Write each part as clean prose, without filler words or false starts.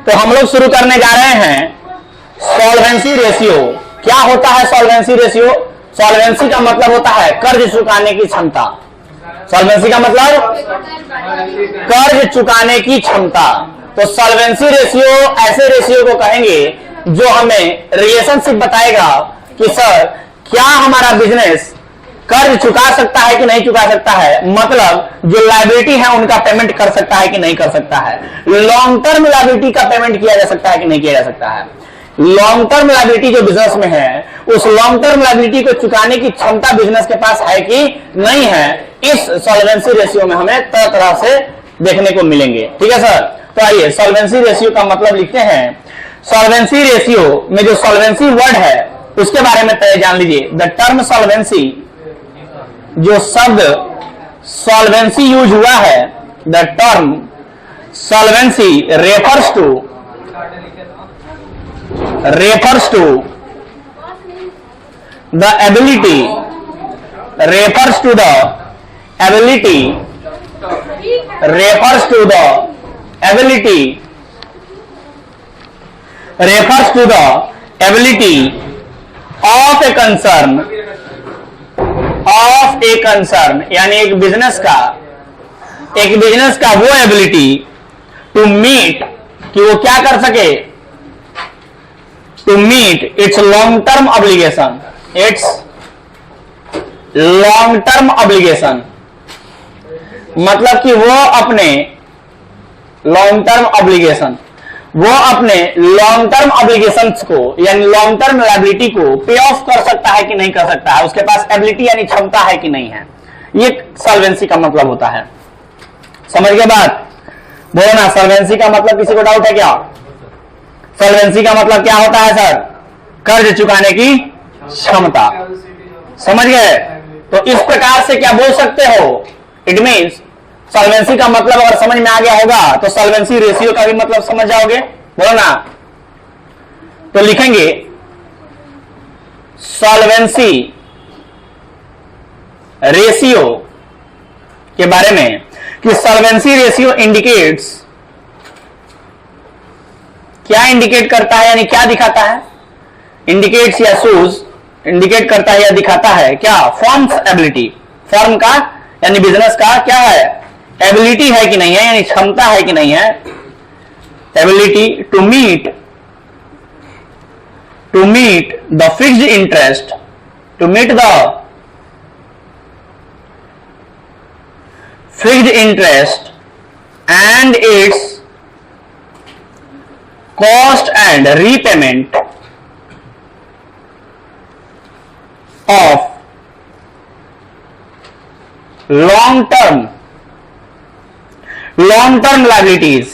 तो हम लोग शुरू करने जा रहे हैं सॉल्वेंसी रेशियो। क्या होता है सॉल्वेंसी रेशियो? सॉल्वेंसी का मतलब होता है कर्ज चुकाने की क्षमता। सॉल्वेंसी का मतलब कर्ज चुकाने की क्षमता। तो सॉल्वेंसी रेशियो ऐसे रेशियो को कहेंगे जो हमें रिलेशनशिप बताएगा कि सर क्या हमारा बिजनेस कर्ज चुका सकता है कि नहीं चुका सकता है, मतलब जो लायबिलिटी है उनका पेमेंट कर सकता है कि नहीं कर सकता है, लॉन्ग टर्म लायबिलिटी का पेमेंट किया जा सकता है कि नहीं किया जा सकता है, लॉन्ग टर्म लायबिलिटी जो बिजनेस में है उस लॉन्ग टर्म लायबिलिटी को चुकाने की क्षमता बिजनेस के पास है कि नहीं है, इस सॉल्वेंसी रेशियो में हमें तरह तरह से देखने को मिलेंगे। ठीक है सर, तो आइए सॉल्वेंसी रेशियो का मतलब लिखते हैं। सॉल्वेंसी रेशियो में जो सॉल्वेंसी वर्ड है उसके बारे में पहले जान लीजिए। द टर्म सॉल्वेंसी, जो शब्द सॉल्वेंसी यूज हुआ है, the term solvency refers to the ability, refers to the ability of a concern, यानी एक बिजनेस का वो एबिलिटी टू मीट, कि वो क्या कर सके, to meet its long term obligation, मतलब कि वो अपने लॉन्ग टर्म ऑब्लिगेशंस को यानी लॉन्ग टर्म लायबिलिटी को पे ऑफ कर सकता है कि नहीं कर सकता है, उसके पास एबिलिटी यानी क्षमता है कि नहीं है। ये सॉल्वेंसी का मतलब होता है। समझ गए बात? बोलो ना, सॉल्वेंसी का मतलब किसी को डाउट है क्या? सॉल्वेंसी का मतलब क्या होता है सर? कर्ज चुकाने की क्षमता। समझ गए? तो इस प्रकार से क्या बोल सकते हो? इट मीन्स सॉल्वेंसी का मतलब अगर समझ में आ गया होगा तो सॉल्वेंसी रेशियो का भी मतलब समझ जाओगे। बोलो ना, तो लिखेंगे सॉल्वेंसी रेशियो के बारे में कि सॉल्वेंसी रेशियो इंडिकेट्स, क्या इंडिकेट करता है यानी क्या दिखाता है? इंडिकेट्स या शोज, इंडिकेट करता है या दिखाता है क्या? फर्म्स एबिलिटी, फर्म का यानी बिजनेस का क्या है? एबिलिटी है कि नहीं है, यानी क्षमता है कि नहीं है, ability to meet the fixed interest, to meet the fixed interest and its cost and repayment of long term liabilities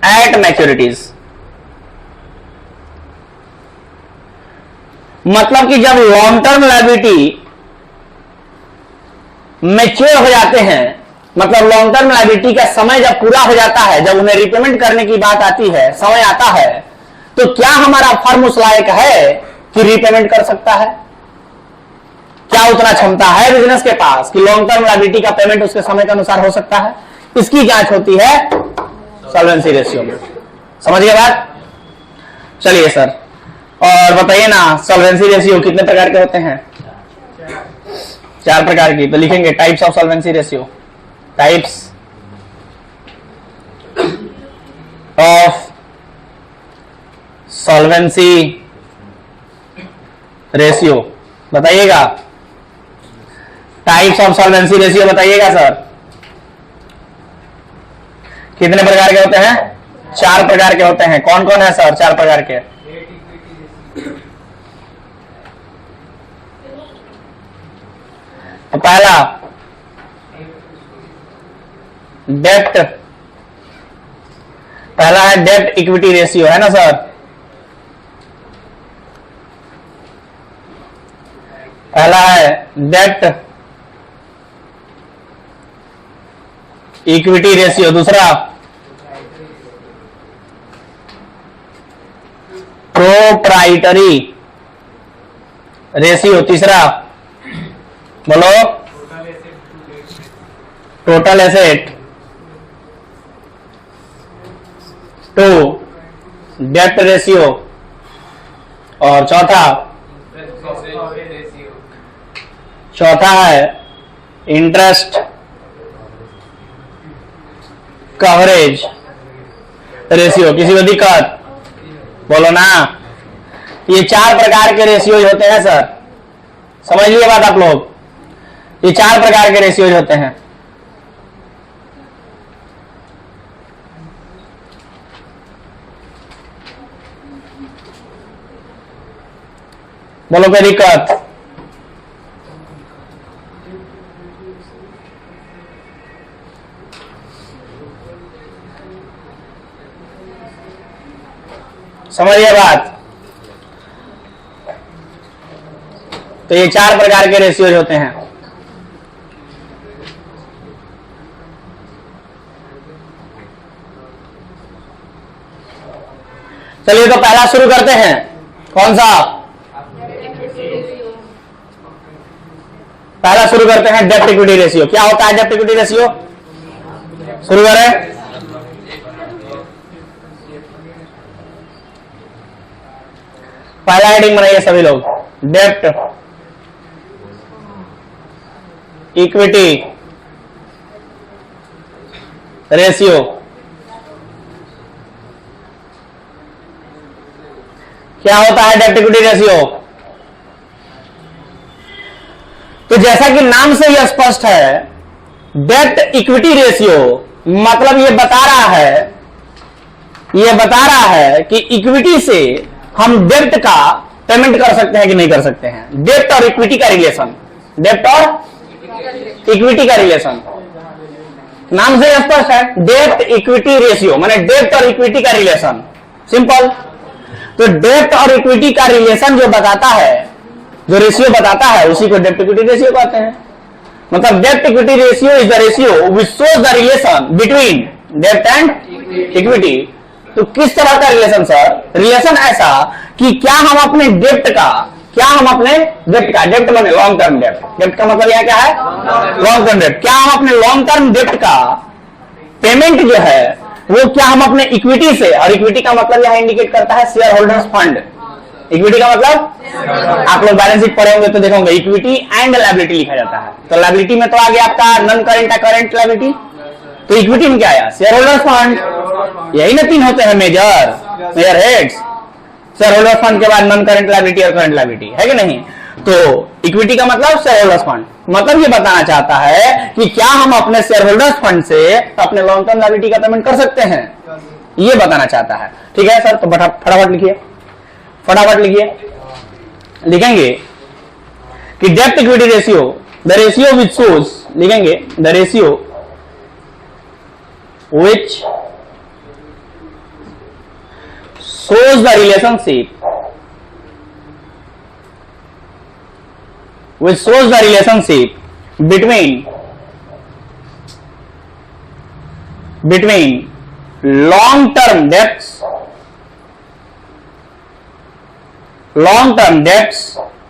at maturities, मतलब कि जब लॉन्ग टर्म लायबिलिटी मैच्योर हो जाते हैं, मतलब लॉन्ग टर्म लायबिलिटी का समय जब पूरा हो जाता है, जब उन्हें रिपेमेंट करने की बात आती है, समय आता है, तो क्या हमारा फर्म उस लायक है कि रिपेमेंट कर सकता है? क्या उतना क्षमता है बिजनेस के पास कि लॉन्ग टर्म लायबिलिटी का पेमेंट उसके समय के अनुसार हो सकता है? इसकी जांच होती है सॉल्वेंसी रेशियो में। समझ गए बात? चलिए सर, और बताइए ना, सॉल्वेंसी रेशियो कितने प्रकार के होते हैं? 4 प्रकार की। तो लिखेंगे types of solvency ratio, types of solvency ratio, बताइएगा। टाइप्स ऑफ सॉल्वेंसी रेशियो बताइएगा सर, कितने प्रकार के होते हैं? 4 प्रकार के होते हैं। कौन कौन है सर 4 प्रकार के? तो पहला डेब्ट, पहला है डेब्ट इक्विटी रेशियो, है ना सर? पहला है डेब्ट इक्विटी रेशियो, दूसरा प्रोप्राइटरी रेशियो, तीसरा बोलो टोटल एसेट टू डेप्ट रेशियो, और चौथा है इंटरेस्ट कवरेज रेशियो। किसी को दिक्कत बोलो ना। ये 4 प्रकार के रेशियो होते हैं सर, समझ लिए बात आप लोग। ये 4 प्रकार के रेशियो होते हैं। बोलो कोई दिक्कत। समझिए बात। तो ये 4 प्रकार के रेशियोज होते हैं। चलिए तो पहला शुरू करते हैं। कौन सा? पहला शुरू करते हैं डेप्ट इक्विटी रेशियो। क्या होता है डेप्ट इक्विटी रेशियो? शुरू करें। पहला हेडिंग बनाइए सभी लोग, डेप्ट इक्विटी रेशियो। क्या होता है डेप्ट इक्विटी रेशियो? तो जैसा कि नाम से यह स्पष्ट है, डेप्ट इक्विटी रेशियो मतलब यह बता रहा है कि इक्विटी से हम डेप्ट का पेमेंट कर सकते हैं कि नहीं कर सकते हैं। डेप्ट और इक्विटी का रिलेशन, डेप्ट और इक्विटी का रिलेशन नाम से स्पष्ट है। डेप्ट इक्विटी रेशियो माने डेप्ट और इक्विटी का रिलेशन, सिंपल। तो डेप्ट और इक्विटी का रिलेशन जो बताता है, जो रेशियो बताता है, उसी को डेप्ट इक्विटी रेशियो कहते हैं। मतलब डेप्ट equity ratio is the ratio which shows the relation between dept and equity. तो किस तरह का रिलेशन सर? रिलेशन ऐसा कि क्या हम अपने डेप्ट का, डेप्ट माने लॉन्ग टर्म डेप्ट, डेप्ट का मतलब यह क्या है? लॉन्ग टर्म डेप्ट। क्या हम अपने लॉन्ग टर्म डेप्ट का पेमेंट जो है वो क्या हम अपने इक्विटी से, और इक्विटी का मतलब यह इंडिकेट करता है शेयर होल्डर्स फंड। इक्विटी का मतलब आप लोग बैलेंस शीट पढ़े होंगे तो देखोगे इक्विटी एंड लायबिलिटी लिखा जाता है। तो लायबिलिटी में तो आ गया आपका नॉन करेंट करेंट लायबिलिटी, तो इक्विटी में क्या आया? Share holders fund. यही ना 3 होते हैं major heads. Share holders fund के बाद नॉन करेंट लायबिलिटी और करंट लायबिलिटी, है कि नहीं? तो इक्विटी का मतलब शेयर होल्डर्स फंड, मतलब ये बताना चाहता है कि क्या हम अपने शेयर होल्डर्स फंड से अपने लॉन्ग टर्म लायबिलिटी का पेमेंट कर सकते हैं, ये बताना चाहता है। ठीक है सर, तो फटाफट लिखिए। लिखेंगे कि डेप्ट equity ratio, the ratio which shows, लिखेंगे the ratio which shows the relationship between long term debts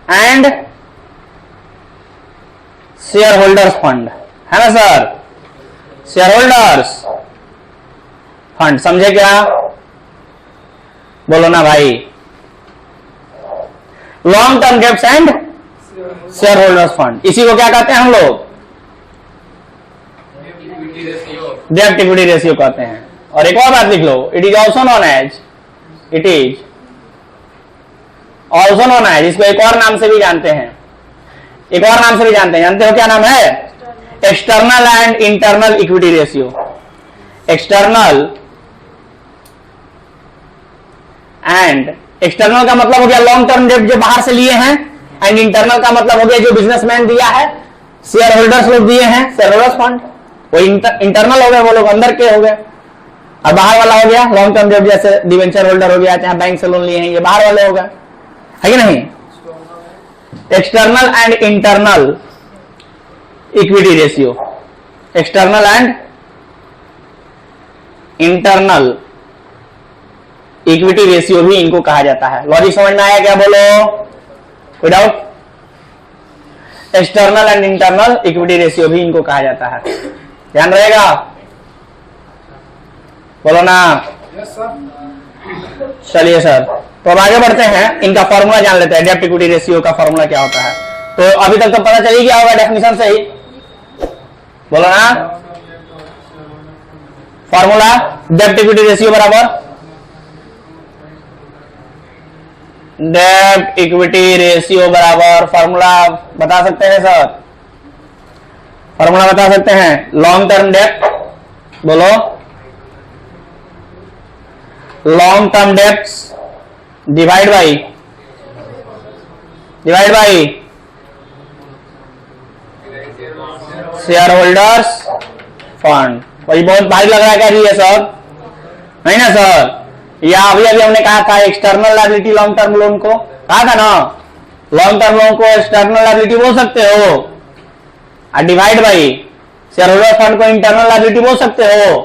and shareholders fund, है ना सर? शेयरहोल्डर्स फंड, समझे क्या? बोलो ना भाई। Long term debts and share holders fund, इसी को क्या कहते हैं हम लोग? डेप्ट इक्विटी रेशियो कहते हैं। और एक और बात लिख लो, it is also known as, इसको एक और नाम से भी जानते हैं, जानते हो क्या नाम है? External and internal equity ratio. External का मतलब हो गया लॉन्ग टर्म डेट जो बाहर से लिए हैं, एंड इंटरनल का मतलब हो गया जो बिजनेसमैन दिया है, शेयर होल्डर्स लोग दिए हैं, शेयर होल्डर्स फंड। वो इंटरनल हो गए, वो लोग अंदर के हो गए। और बाहर वाला हो गया लॉन्ग टर्म डेट, जैसे डिवेंचर होल्डर हो गया, चाहे बैंक से लोन लिए हैं, ये बाहर वाले हो गए, है कि नहीं? External and internal equity ratio, external and internal equity ratio भी इनको कहा जाता है। लॉजिक समझ में आया क्या? बोलो, कोई doubt? External and internal equity ratio भी इनको कहा जाता है, ध्यान रहेगा, बोलो ना। चलिए सर, तो अब आगे बढ़ते हैं, इनका फॉर्मूला जान लेते हैं। डेब्ट इक्विटी रेशियो का फॉर्मूला क्या होता है? तो अभी तक तो पता चल ही गया होगा डेफिनेशन से ही, बोलो ना। फॉर्मूला डेब्ट इक्विटी रेशियो बराबर डेब्ट इक्विटी रेशियो बराबर, फॉर्मूला बता सकते हैं सर? फॉर्मूला बता सकते हैं? लॉन्ग टर्म डेब्ट, बोलो। Long term debts divide by share holders fund. वही बहुत भारी लग रहा है क्या जी ये सब? नहीं ना सर? या अभी हमने कहा था external liability long term loan को, कहा था ना, लॉन्ग टर्म लोन को एक्सटर्नल लायबिलिटी बोल सकते हो, और divide by share holder fund को इंटरनल लायबिलिटी बोल सकते हो।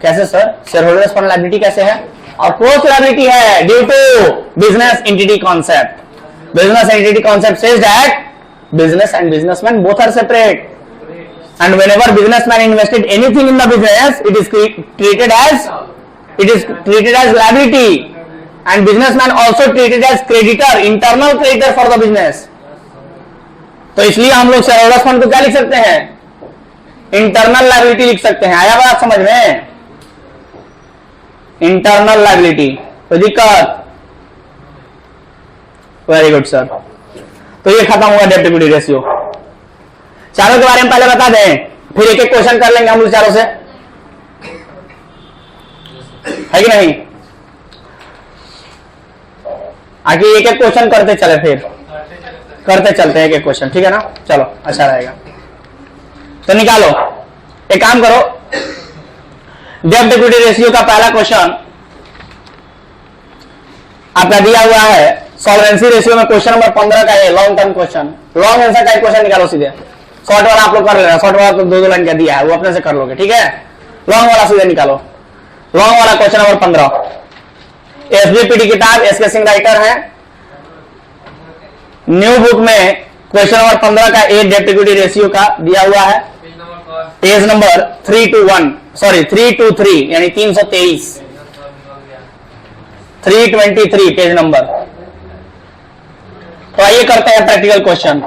कैसे sir? Share holders fund liability कैसे है? और पोस्ट लायबिलिटी है due to business entity concept. Business entity concept says that business and businessman both are separate, and whenever businessman invested anything in the business, it is treated as liability, and businessman also treated as creditor, internal creditor for the business. तो इसलिए हम लोग share holders fund को क्या लिख सकते हैं? Internal liability लिख सकते हैं। आया बात समझ में? इंटरनल लायबिलिटी, कोई दिक्कत? Very good sir. तो ये खत्म हुआ डेब्ट इक्विटी रेशियो। चारों के बारे में पहले बता दें, फिर एक एक क्वेश्चन कर लेंगे हम लोग चारों से, है कि नहीं? आगे एक एक क्वेश्चन करते चले, फिर करते चलते हैं एक एक क्वेश्चन, ठीक है ना? चलो अच्छा रहेगा। तो निकालो, एक काम करो, डेब्ट इक्विटी रेशियो का पहला क्वेश्चन आपका दिया हुआ है सॉल्वेंसी रेशियो में, क्वेश्चन नंबर 15 का है, long term question, long answer type question निकालो सीधे। शॉर्ट वाला आप लोग कर लेना, शॉर्ट वाला तो दो लाइन का दिया है, वो अपने से कर लोगे, ठीक है? लॉन्ग वाला सीधे निकालो। लॉन्ग वाला क्वेश्चन नंबर 15, एसबीपीटी किताब, एसके सिंह राइटर है, न्यू बुक में क्वेश्चन नंबर 15 का ए डेब्ट इक्विटी रेशियो का दिया हुआ है, पेज नंबर 323 यानी 323, 323 पेज नंबर। तो आइए करते हैं practical question.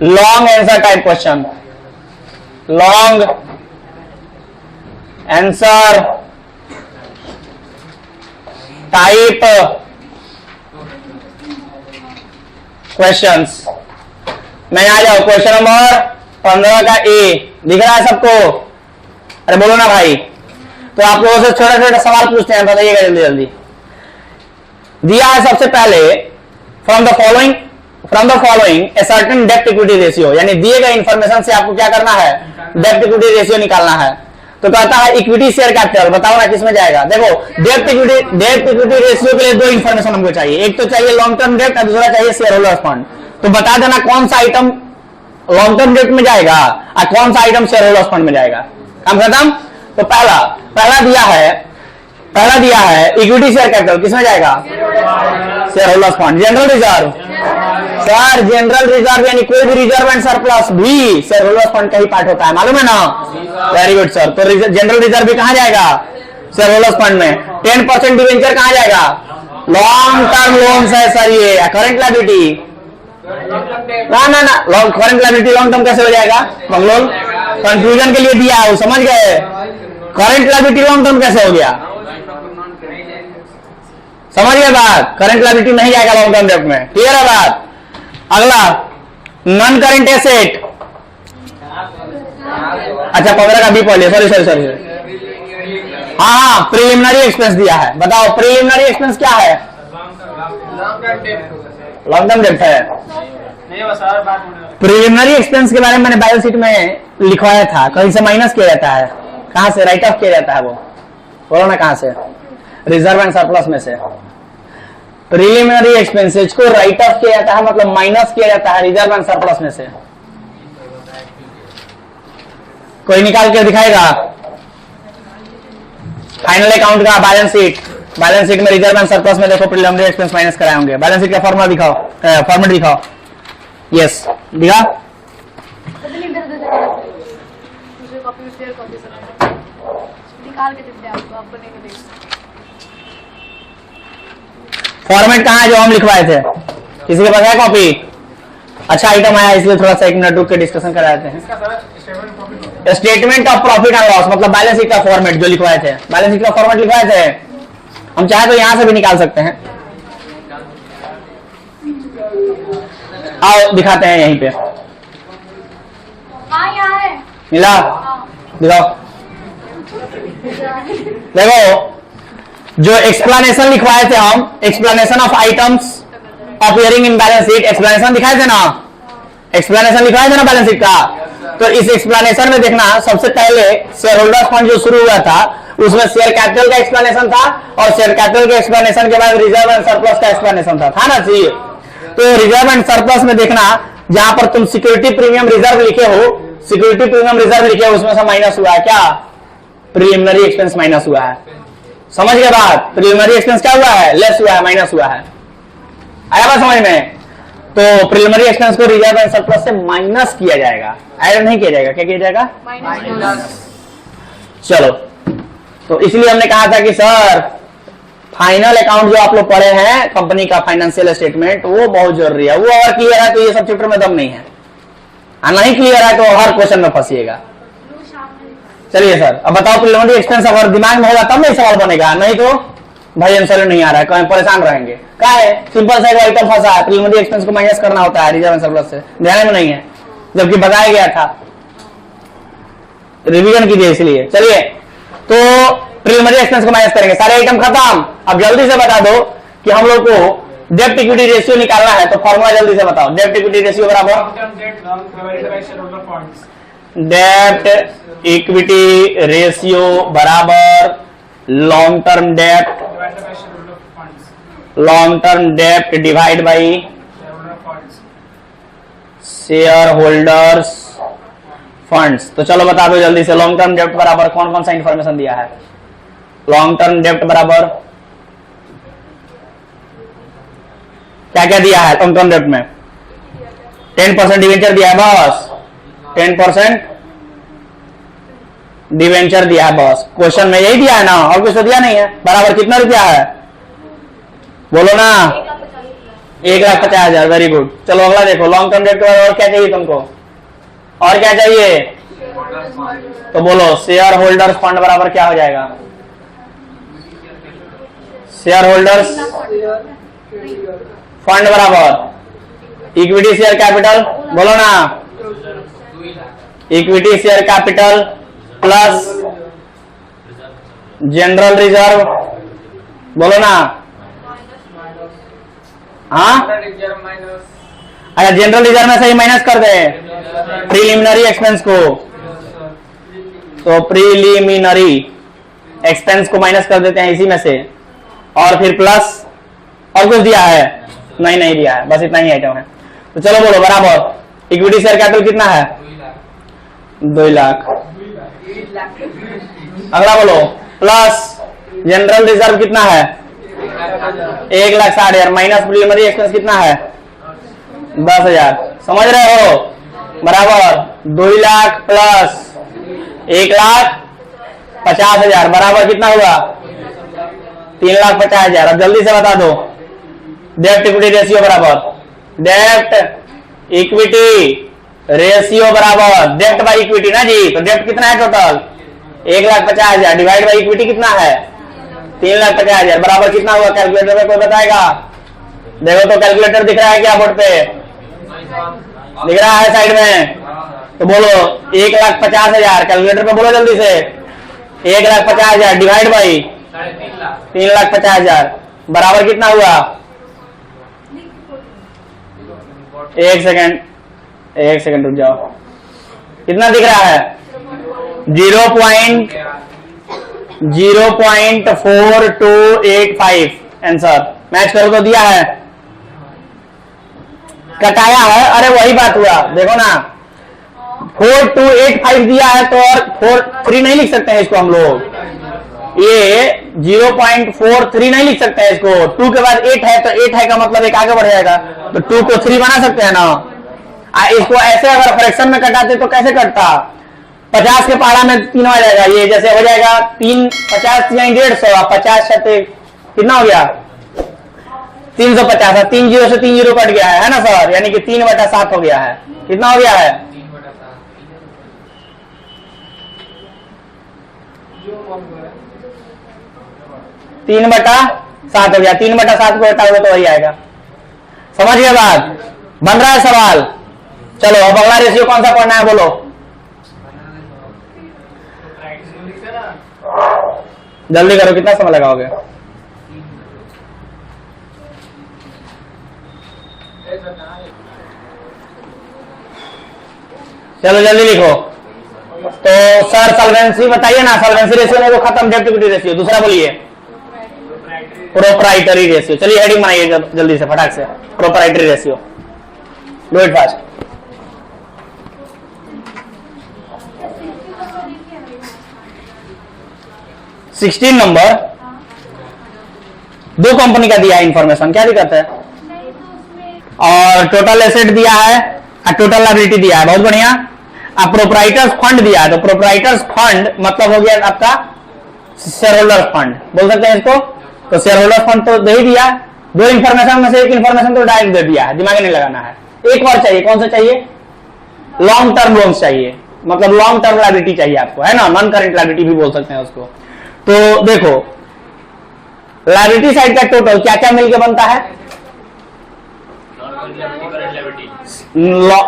Long answer type question, long answer type questions में आ जाओ। क्वेश्चन नंबर 15 का ए दिख रहा है सबको? अरे बोलो ना भाई। तो आप लोगों से छोटे छोटे सवाल पूछते हैं, बताइएगा जल्दी जल्दी। दिया है सबसे पहले, from the following a certain डेब्ट इक्विटी रेशियो, यानी दिए गए इंफॉर्मेशन से आपको क्या करना है? डेब्ट इक्विटी रेशियो निकालना है। तो कहता है इक्विटी शेयर कैपिटल, बताओ ना किसमें जाएगा? देखो, डेब्ट इक्विटी रेशियो के लिए दो इंफॉर्मेशन हमको चाहिए, एक तो चाहिए लॉन्ग टर्म डेब्ट और दूसरा चाहिए शेयर होल्डर्स फंड। तो बता देना कौन सा आइटम लॉन्ग टर्म डेब्ट में जाएगा और कौन सा आइटम शेयर होल्डर्स फंड में जाएगा। काम खत्म। तो पहला दिया है इक्विटी शेयर कैपिटल, किसमें जाएगा? Share holders fund. General reserve, sir general reserve यानी कोई भी रिजर्व एंड सरप्लस भी शेयर होल्डर्स फंड का ही पार्ट होता है, मालूम है ना? Very good sir. तो जनरल रिजर्व भी कहां जाएगा? शेयर होल्डर्स फंड में। 10% डिवेंचर कहां जाएगा? लॉन्ग टर्म लोन है सर ये। करंट लायबिलिटी ना करंट लायबिलिटी लॉन्ग टर्म कैसे हो जाएगा? बंगलोर कंफ्यूजन के लिए दिया है, वो समझ गए? करंट लायबिलिटी लॉन्ग टर्म कैसे हो गया? समझ गए बात? करंट लायबिलिटी नहीं जाएगा लॉन्ग टर्म डेब्ट में, क्लियर है बात? अगला नॉन करंट एसेट, अच्छा 15 का बी पॉइंट, सॉरी हाँ प्रिलिमिनरी एक्सपेंस दिया है। बताओ प्रिलिमिनरी एक्सपेंस क्या है? लॉन्ग टर्म डेब्ट है। प्रिलिमिनरी एक्सपेंस के बारे में मैंने बैलेंस शीट में लिखवाया था, कहीं से माइनस किया जाता है, कहां से? राइट ऑफ किया जाता है, वो बोलो ना कहां से? रिजर्व एंड सरप्लस में से। प्रिलिमिनरी एक्सपेंसेज को राइट ऑफ किया जाता है, मतलब माइनस किया जाता है रिजर्व एंड सरप्लस में से। कोई निकाल के दिखाएगा? फाइनल अकाउंट का बैलेंस शीट में रिजर्व एंड सरप्लस में देखो प्रिलिमिनरी एक्सपेंस माइनस कराए होंगे। बैलेंस शीट का फॉर्मूला दिखाओ, फॉर्मेट दिखाओ। यस दिखा? निकाल के देते हैं आपको नहीं मिलेगा। फॉर्मेट कहाँ है जो हम लिखवाए थे? किसी के पास है कॉपी? अच्छा आइटम आया इसलिए थोड़ा सा एक मिनट रुक के डिस्कशन कराते हैं। Statement of profit and loss मतलब बैलेंस शीट का फॉर्मेट जो लिखवाए थे, बैलेंस शीट का फॉर्मेट लिखवाए थे। हम चाहे तो यहां से भी निकाल सकते हैं। आओ दिखाते हैं यहीं पे। हाँ यहाँ है। मिला? दिखाओ। देखो जो एक्सप्लेनेशन लिखवाए थे हम, explanation of items appearing in balance sheet, explanation दिखाए थे ना, एक्सप्लेनेशन लिखवाए थे ना बैलेंस शीट का। तो इस एक्सप्लेनेशन में देखना सबसे पहले शेयर होल्डर्स फंड जो शुरू हुआ था उसमें शेयर कैपिटल का एक्सप्लेनेशन था और शेयर कैपिटल के एक्सप्लेनेशन के बाद रिजर्व एंड सरप्लस का एक्सप्लेनेशन था ना जी। तो रिजर्व एंड सरप्लस में देखना जहां पर तुम सिक्योरिटी प्रीमियम रिजर्व लिखे हो, सिक्योरिटी प्रीमियम रिजर्व लिखे हो उसमें से माइनस हुआ है क्या? प्रीलिमिनरी एक्सपेंस माइनस हुआ है। समझ गए बात? प्रीलिमिनरी एक्सपेंस क्या हुआ है? लेस हुआ है, माइनस हुआ है। आया बात समझ में? तो प्रीलिमिनरी एक्सपेंस को रिजर्व एंड सरप्लस से माइनस किया जाएगा, ऐड नहीं किया जाएगा। क्या किया जाएगा? माइनस। चलो तो इसलिए हमने कहा था कि सर फाइनल अकाउंट जो आप लोग पढ़े हैं कंपनी का फाइनेंशियल स्टेटमेंट वो बहुत जरूरी है। वो अगर क्लियर है तो ये सब चैप्टर में दम नहीं है, नहीं क्लियर है तो हर क्वेश्चन में फंसिएगा। चलिए सर अब बताओ प्रीलिमिनरी एक्सपेंस अगर दिमाग में होगा तब नहीं सवाल बनेगा, नहीं तो भाई आंसर नहीं आ रहा है, कहीं परेशान रहेंगे। क्या है? सिंपल सा एक आइटम फंसा है, प्रीलिमिनरी एक्सपेंस को माइनस करना होता है रिजर्व एंड सरप्लस से, ध्यान में नहीं है जबकि बताया गया था, रिवीजन कीजिए इसलिए। चलिए तो प्रीलिमिनरी एक्सपेंस को माइनस करेंगे, सारे आइटम खत्म। अब जल्दी से बता दो कि हम लोग को डेब्ट इक्विटी रेशियो निकालना है, तो फॉर्मूला जल्दी से बताओ। डेब्ट इक्विटी रेशियो बराबर डेब्ट इक्विटी रेशियो बराबर लॉन्ग टर्म डेब्ट divide by share holders funds. तो चलो बता दो जल्दी से, लॉन्ग टर्म डेब्ट बराबर कौन कौन सा इंफॉर्मेशन दिया है? लॉन्ग टर्म डेब्ट बराबर क्या क्या दिया है? लॉन्ग टर्म डेब्ट में 10% डिवेंचर दिया है बस, 10% डिवेंचर दिया है बस। क्वेश्चन में यही दिया है ना, और कुछ तो दिया नहीं है। बराबर कितना रुपया है? बोलो ना, 1,50,000। Very good. चलो अगला देखो, लॉन्ग टर्म डेब्ट के बाद और क्या चाहिए तुमको? और क्या चाहिए? तो बोलो शेयर होल्डर्स फंड बराबर क्या हो जाएगा? शेयर होल्डर्स फंड बराबर इक्विटी शेयर कैपिटल, बोलो ना, equity share capital plus general reserve, बोलो ना। हाँ अच्छा, जनरल रिजर्व में से ही माइनस कर दे प्रीलिमिनरी एक्सपेंस को, तो प्रीलिमिनरी एक्सपेंस को माइनस कर देते हैं इसी में से, और फिर प्लस और कुछ दिया है? नहीं दिया है, बस इतना ही आइटम है। तो चलो बोलो बराबर इक्विटी शेयर कैपिटल कितना है? 2 लाख। अगला बोलो प्लस जनरल रिजर्व कितना है? 1,60,000 माइनस प्रीलिमिनरी एक्सपेंस कितना है? 10,000। समझ रहे हो? बराबर 2 लाख प्लस 1,50,000 बराबर कितना हुआ? 3,50,000। अब जल्दी से बता दो डेब्ट इक्विटी रेशियो बराबर, डेब्ट इक्विटी रेशियो बराबर डेब्ट बाई इक्विटी ना जी। तो डेब्ट कितना है टोटल? 1,50,000 डिवाइड बाई इक्विटी कितना है? 3,50,000 बराबर कितना हुआ? कैलकुलेटर में कोई बताएगा? देखो तो कैलकुलेटर दिख रहा है क्या बोर्ड पे? दिख रहा है साइड में? तो बोलो 1,50,000 कैलकुलेटर पे बोलो जल्दी से। 1,50,000 डिवाइड बाई 3,50,000 बराबर कितना हुआ? एक सेकंड रुक जाओ। कितना दिख रहा है? 0.4285 आंसर। मैच करो तो दिया है, कटाया है, अरे वही बात हुआ। देखो ना 4285 दिया है तो और 43 नहीं लिख सकते हैं इसको हम लोग, ये 0.43 नहीं लिख सकते हैं इसको। 2 के बाद 8 है तो 8 है का मतलब एक आगे बढ़ जाएगा, तो 2 को 3 बना सकते हैं ना। इसको ऐसे अगर फ्रैक्शन में कटाते तो कैसे कटता? 50 के पहाड़ा में 3 आ जाएगा, ये जैसे हो जाएगा 3 50 यानी 150, 50 छते कितना हो गया 350, 3 जीरो से 3 जीरो कट गया है ना सर, यानी कि 3/7 हो गया है। कितना हो गया है 3/7 हो गया। 3/7 को हटाओगे तो वही आएगा। समझ गया बात? बन रहा है सवाल? चलो अब अगला रेशियो कौन सा पढ़ना है बोलो। जल्दी करो, कितना समय लगाओगे? चलो जल्दी लिखो। तो सर सॉल्वेंसी बताइए ना, सॉल्वेंसी रेशियो ने तो खत्म, डेब्ट इक्विटी रेशियो। दूसरा बोलिए प्रोप्राइटरी रेशियो। चलिए हेडिंग बनाइए जल्दी से फटाक से, proprietary ratio. Do it fast. Sixteen number, दो कंपनी का दिया है इंफॉर्मेशन, क्या दिक्कत है? और टोटल एसेट दिया है और टोटल लायबिलिटी दिया है, बहुत बढ़िया। अब प्रोप्राइटर्स फंड दिया है, तो प्रोप्राइटर्स फंड मतलब हो गया आपका शेयर होल्डर्स फंड, बोल सकते हैं इसको। तो शेयर होल्डर्स फंड तो दे ही दिया, दो इंफॉर्मेशन में से एक इंफॉर्मेशन तो डायरेक्ट दे दिया है, दिमाग नहीं लगाना है। एक और चाहिए, कौन सा चाहिए? लॉन्ग टर्म लोन्स चाहिए, मतलब लॉन्ग टर्म लायबिलिटी चाहिए आपको, है ना, नॉन करेंट लायबिलिटी भी बोल सकते हैं उसको। तो देखो लायबिलिटी साइड का टोटल क्या क्या मिलकर बनता है?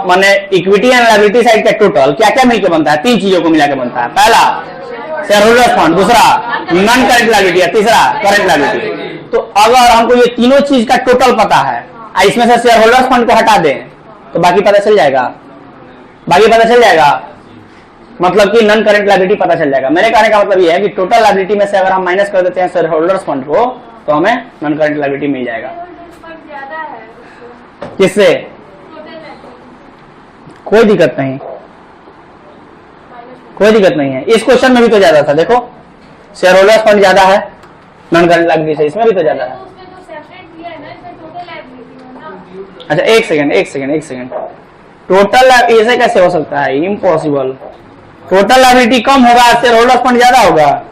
माने इक्विटी एंड लायबिलिटी साइड का टोटल क्या क्या मिलकर बनता है? 3 चीजों को मिलाकर बनता है। पहला शेयर होल्डर्स फंड, दूसरा नॉन करेंट लायबिलिटी, तीसरा करेंट लायबिलिटी। तो अगर हमको ये तीनों चीज का टोटल पता है, इसमें से शेयर होल्डर्स फंड को हटा दें तो बाकी पता चल जाएगा, बाकी पता चल जाएगा, मतलब कि नॉन करेंट लायबिलिटी पता चल जाएगा। मेरे कहने का मतलब ये है कि टोटल लायबिलिटी में से अगर हम माइनस कर देते हैं शेयर होल्डर्स फंड को तो हमें नॉन करेंट लायबिलिटी मिल जाएगा। किससे? कोई दिक्कत नहीं, कोई दिक्कत नहीं है। इस क्वेश्चन में भी तो ज्यादा था, देखो शेयर होल्डर्स फंड ज्यादा है नॉन करेंट लायबिलिटी से, इसमें भी तो ज्यादा है। अच्छा एक सेकंड, टोटल ऐसे कैसे हो सकता है? इम्पॉसिबल। टोटल लायबिलिटी कम होगा, शेयर होल्डर्स फंड ज्यादा होगा।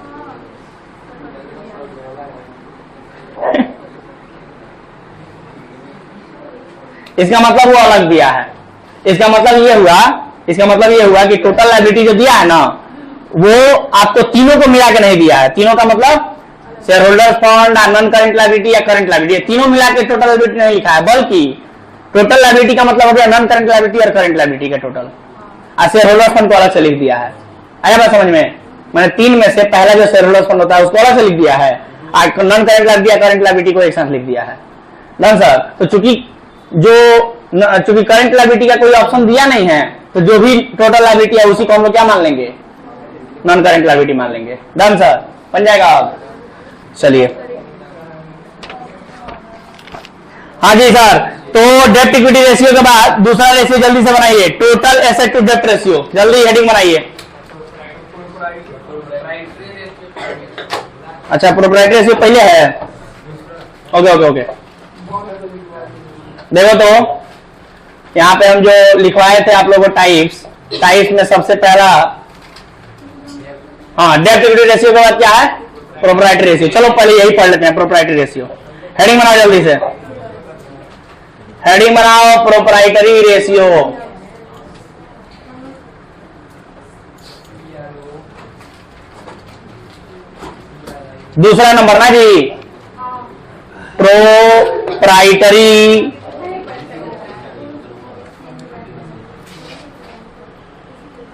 इसका मतलब वो अलग दिया है। इसका मतलब ये हुआ कि टोटल लायबिलिटी जो दिया है ना, वो आपको तीनों को मिला के नहीं दिया है। तीनों का मतलब share holders fund, non current liability या करेंट लायबिलिटी, तीनों मिला के टोटल लायबिलिटी नहीं लिखा है, बल्कि टोटल लायबिलिटी का मतलब हो गया नॉन करेंट लायबिलिटी और करेंट लायबिलिटी का टोटल, और शेयर होल्डर्स फंड को अलग से लिख दिया है। आया बात समझ में? मैंने 3 में से पहला जो शेयर होल्डर्स फंड होता है उसको अलग से लिख दिया है, और नॉन करेंट लायबिलिटी या करेंट लायबिलिटी को एक साथ लिख दिया है। Done sir. तो चूंकि करंट लायबिलिटी का कोई ऑप्शन दिया नहीं है, तो जो भी टोटल लायबिलिटी है उसी को हम लोग क्या मान लेंगे? नॉन करंट लायबिलिटी मान लेंगे। डन सर, बन जाएगा अब। चलिए हाँ जी सर। तो डेब्ट इक्विटी रेशियो के बाद दूसरा रेशियो जल्दी से बनाइए, टोटल एसेट टू डेब्ट रेशियो। जल्दी हेडिंग बनाइए। अच्छा प्रोप्राइटरी रेशियो पहले है, ओके। देखो तो यहां पे हम जो लिखवाए थे आप लोगों को टाइप्स में सबसे पहला डेब्ट इक्विटी रेशियो के बाद क्या है? Proprietary ratio. चलो पहले यही पढ़ लेते हैं, प्रोप्राइटरी रेशियो। हेडिंग बनाओ जल्दी से, हेडिंग बनाओ प्रोप्राइटरी रेशियो। दूसरा नंबर ना जी,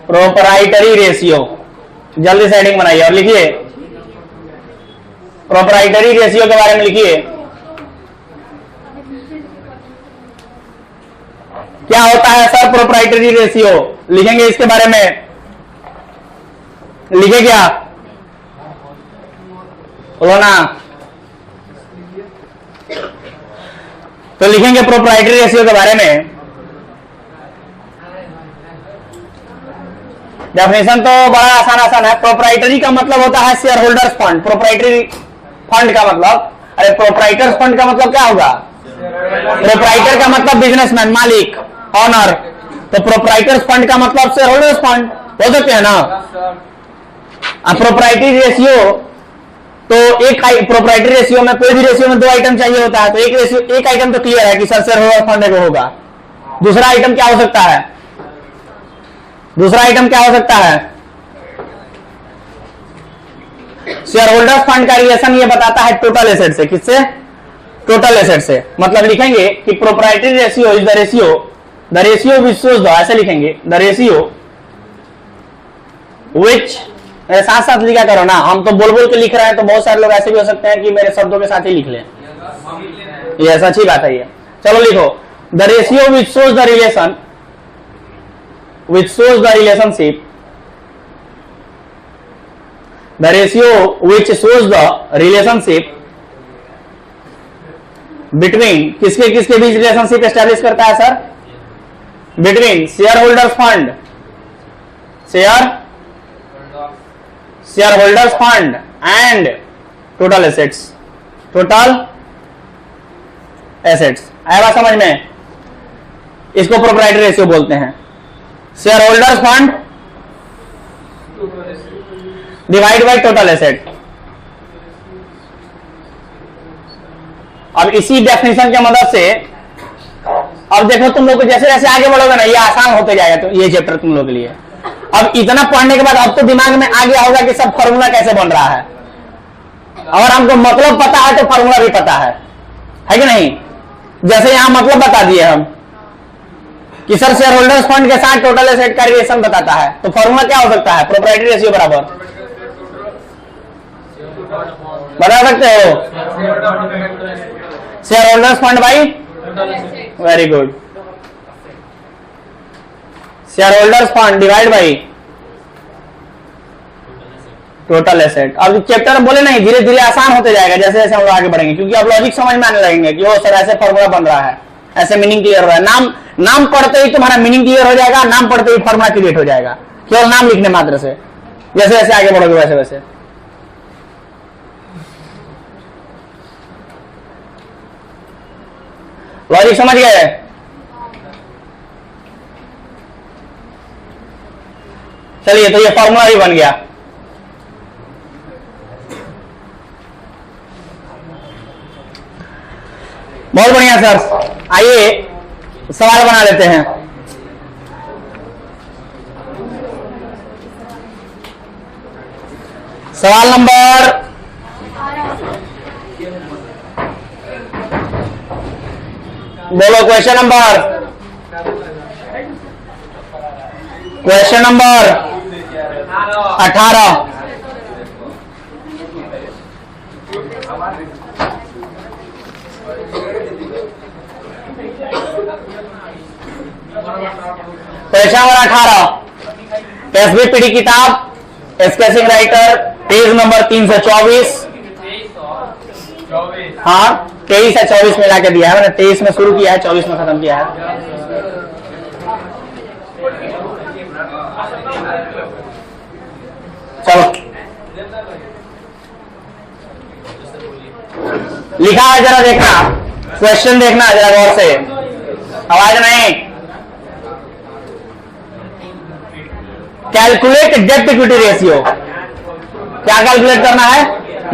प्रोप्राइटरी रेशियो। जल्दी से हेडिंग बनाइए और लिखिए प्रोप्राइटरी रेशियो के बारे में लिखिए। क्या होता है सर प्रोप्राइटरी रेशियो? लिखेंगे इसके बारे में, लिखे क्या? बोलो ना। तो लिखेंगे प्रोप्राइटरी रेशियो के बारे में। डेफिनेशन तो बड़ा आसान है। प्रोप्राइटरी का मतलब होता है share holders fund. Proprietary fund का मतलब, अरे प्रोप्राइटर्स फंड का मतलब क्या होगा? प्रोप्राइटर का मतलब बिजनेसमैन, मालिक, ऑनर। तो प्रोप्राइटर्स फंड का मतलब शेयर होल्डर्स फंड। हो सकते हैं ना। अब प्रोप्राइटरी रेशियो, तो एक प्रोप्राइटरी रेशियो में, कोई भी रेशियो में 2 आइटम चाहिए होता है, तो एक आइटम तो क्लियर है कि सर शेयर होल्डर फंड को होगा। दूसरा आइटम क्या हो सकता है? दूसरा आइटम क्या हो सकता है? शेयर होल्डर्स फंड का रिलेशन ये बताता है टोटल एसेट से। किससे? टोटल एसेट से। मतलब लिखेंगे कि proprietary ratio is the ratio which shows the, ऐसे लिखेंगे, द रेशियो विच, साथ साथ लिखा करो ना, हम तो बोल बोल के लिख रहे हैं, तो बहुत सारे लोग ऐसे भी हो सकते हैं कि मेरे शब्दों के साथ ही लिख लें। ये सच्ची बात है ये। चलो लिखो, the ratio which shows the relation, which shows the relationship, the ratio which shows the relationship between, किसके किसके बीच रिलेशनशिप एस्टेब्लिश करता है sir? Between share holders fund, share holders fund and total assets, total assets. आया बात समझ में? इसको proprietary ratio बोलते हैं। Share holders fund divide by total asset. अब इसी डेफिनेशन की मदद से, अब देखो तुम लोग जैसे जैसे आगे बढ़ोगे ना, ये आसान होते जाएगा। तो ये चैप्टर तुम लोग के लिए, अब इतना पढ़ने के बाद अब तो दिमाग में आ गया होगा कि सब फॉर्मूला कैसे बन रहा है। अगर हमको मतलब पता है तो फॉर्मूला भी पता है कि नहीं? जैसे यहां मतलब बता दिए हम कि सर शेयर होल्डर्स फंड के साथ टोटल एसेट का रिलेशन बताता है, तो फॉर्मूला क्या हो सकता है? प्रोप्राइटरी रेशियो बराबर, बता सकते हो, share holders fund by, very good, share holders fund divide by total asset. अब चैप्टर बोले नहीं, धीरे धीरे आसान होते जाएगा जैसे जैसे हम लोग आगे बढ़ेंगे, क्योंकि अब लॉजिक समझ में आने लगेंगे कि ओ सर ऐसे फॉर्मूला बन रहा है, ऐसे मीनिंग क्लियर हो रहा है। नाम पढ़ते ही तुम्हारा मीनिंग क्लियर हो जाएगा, नाम पढ़ते ही फॉर्मूला क्रिएट हो जाएगा, केवल नाम लिखने मात्र से। जैसे जैसे आगे बढ़ोगे वैसे वैसे। लॉजिक समझ गए? चलिए, तो ये फॉर्मूला ही बन गया। बहुत बढ़िया सर, आइए सवाल बना लेते हैं। सवाल नंबर बोलो, क्वेश्चन नंबर 18। क्वेश्चन नंबर 18, एसबीपीडी किताब स्केचिंग राइटर, पेज नंबर 324। हाँ, 23 या 24 में लाके दिया है, मैंने 23 में शुरू किया है, 24 में खत्म किया है। चलो, लिखा है, जरा देखना, क्वेश्चन देखना जरा गौर से, आवाज नहीं। कैलकुलेट डेब्ट इक्विटी रेशियो। क्या कैलकुलेट करना है?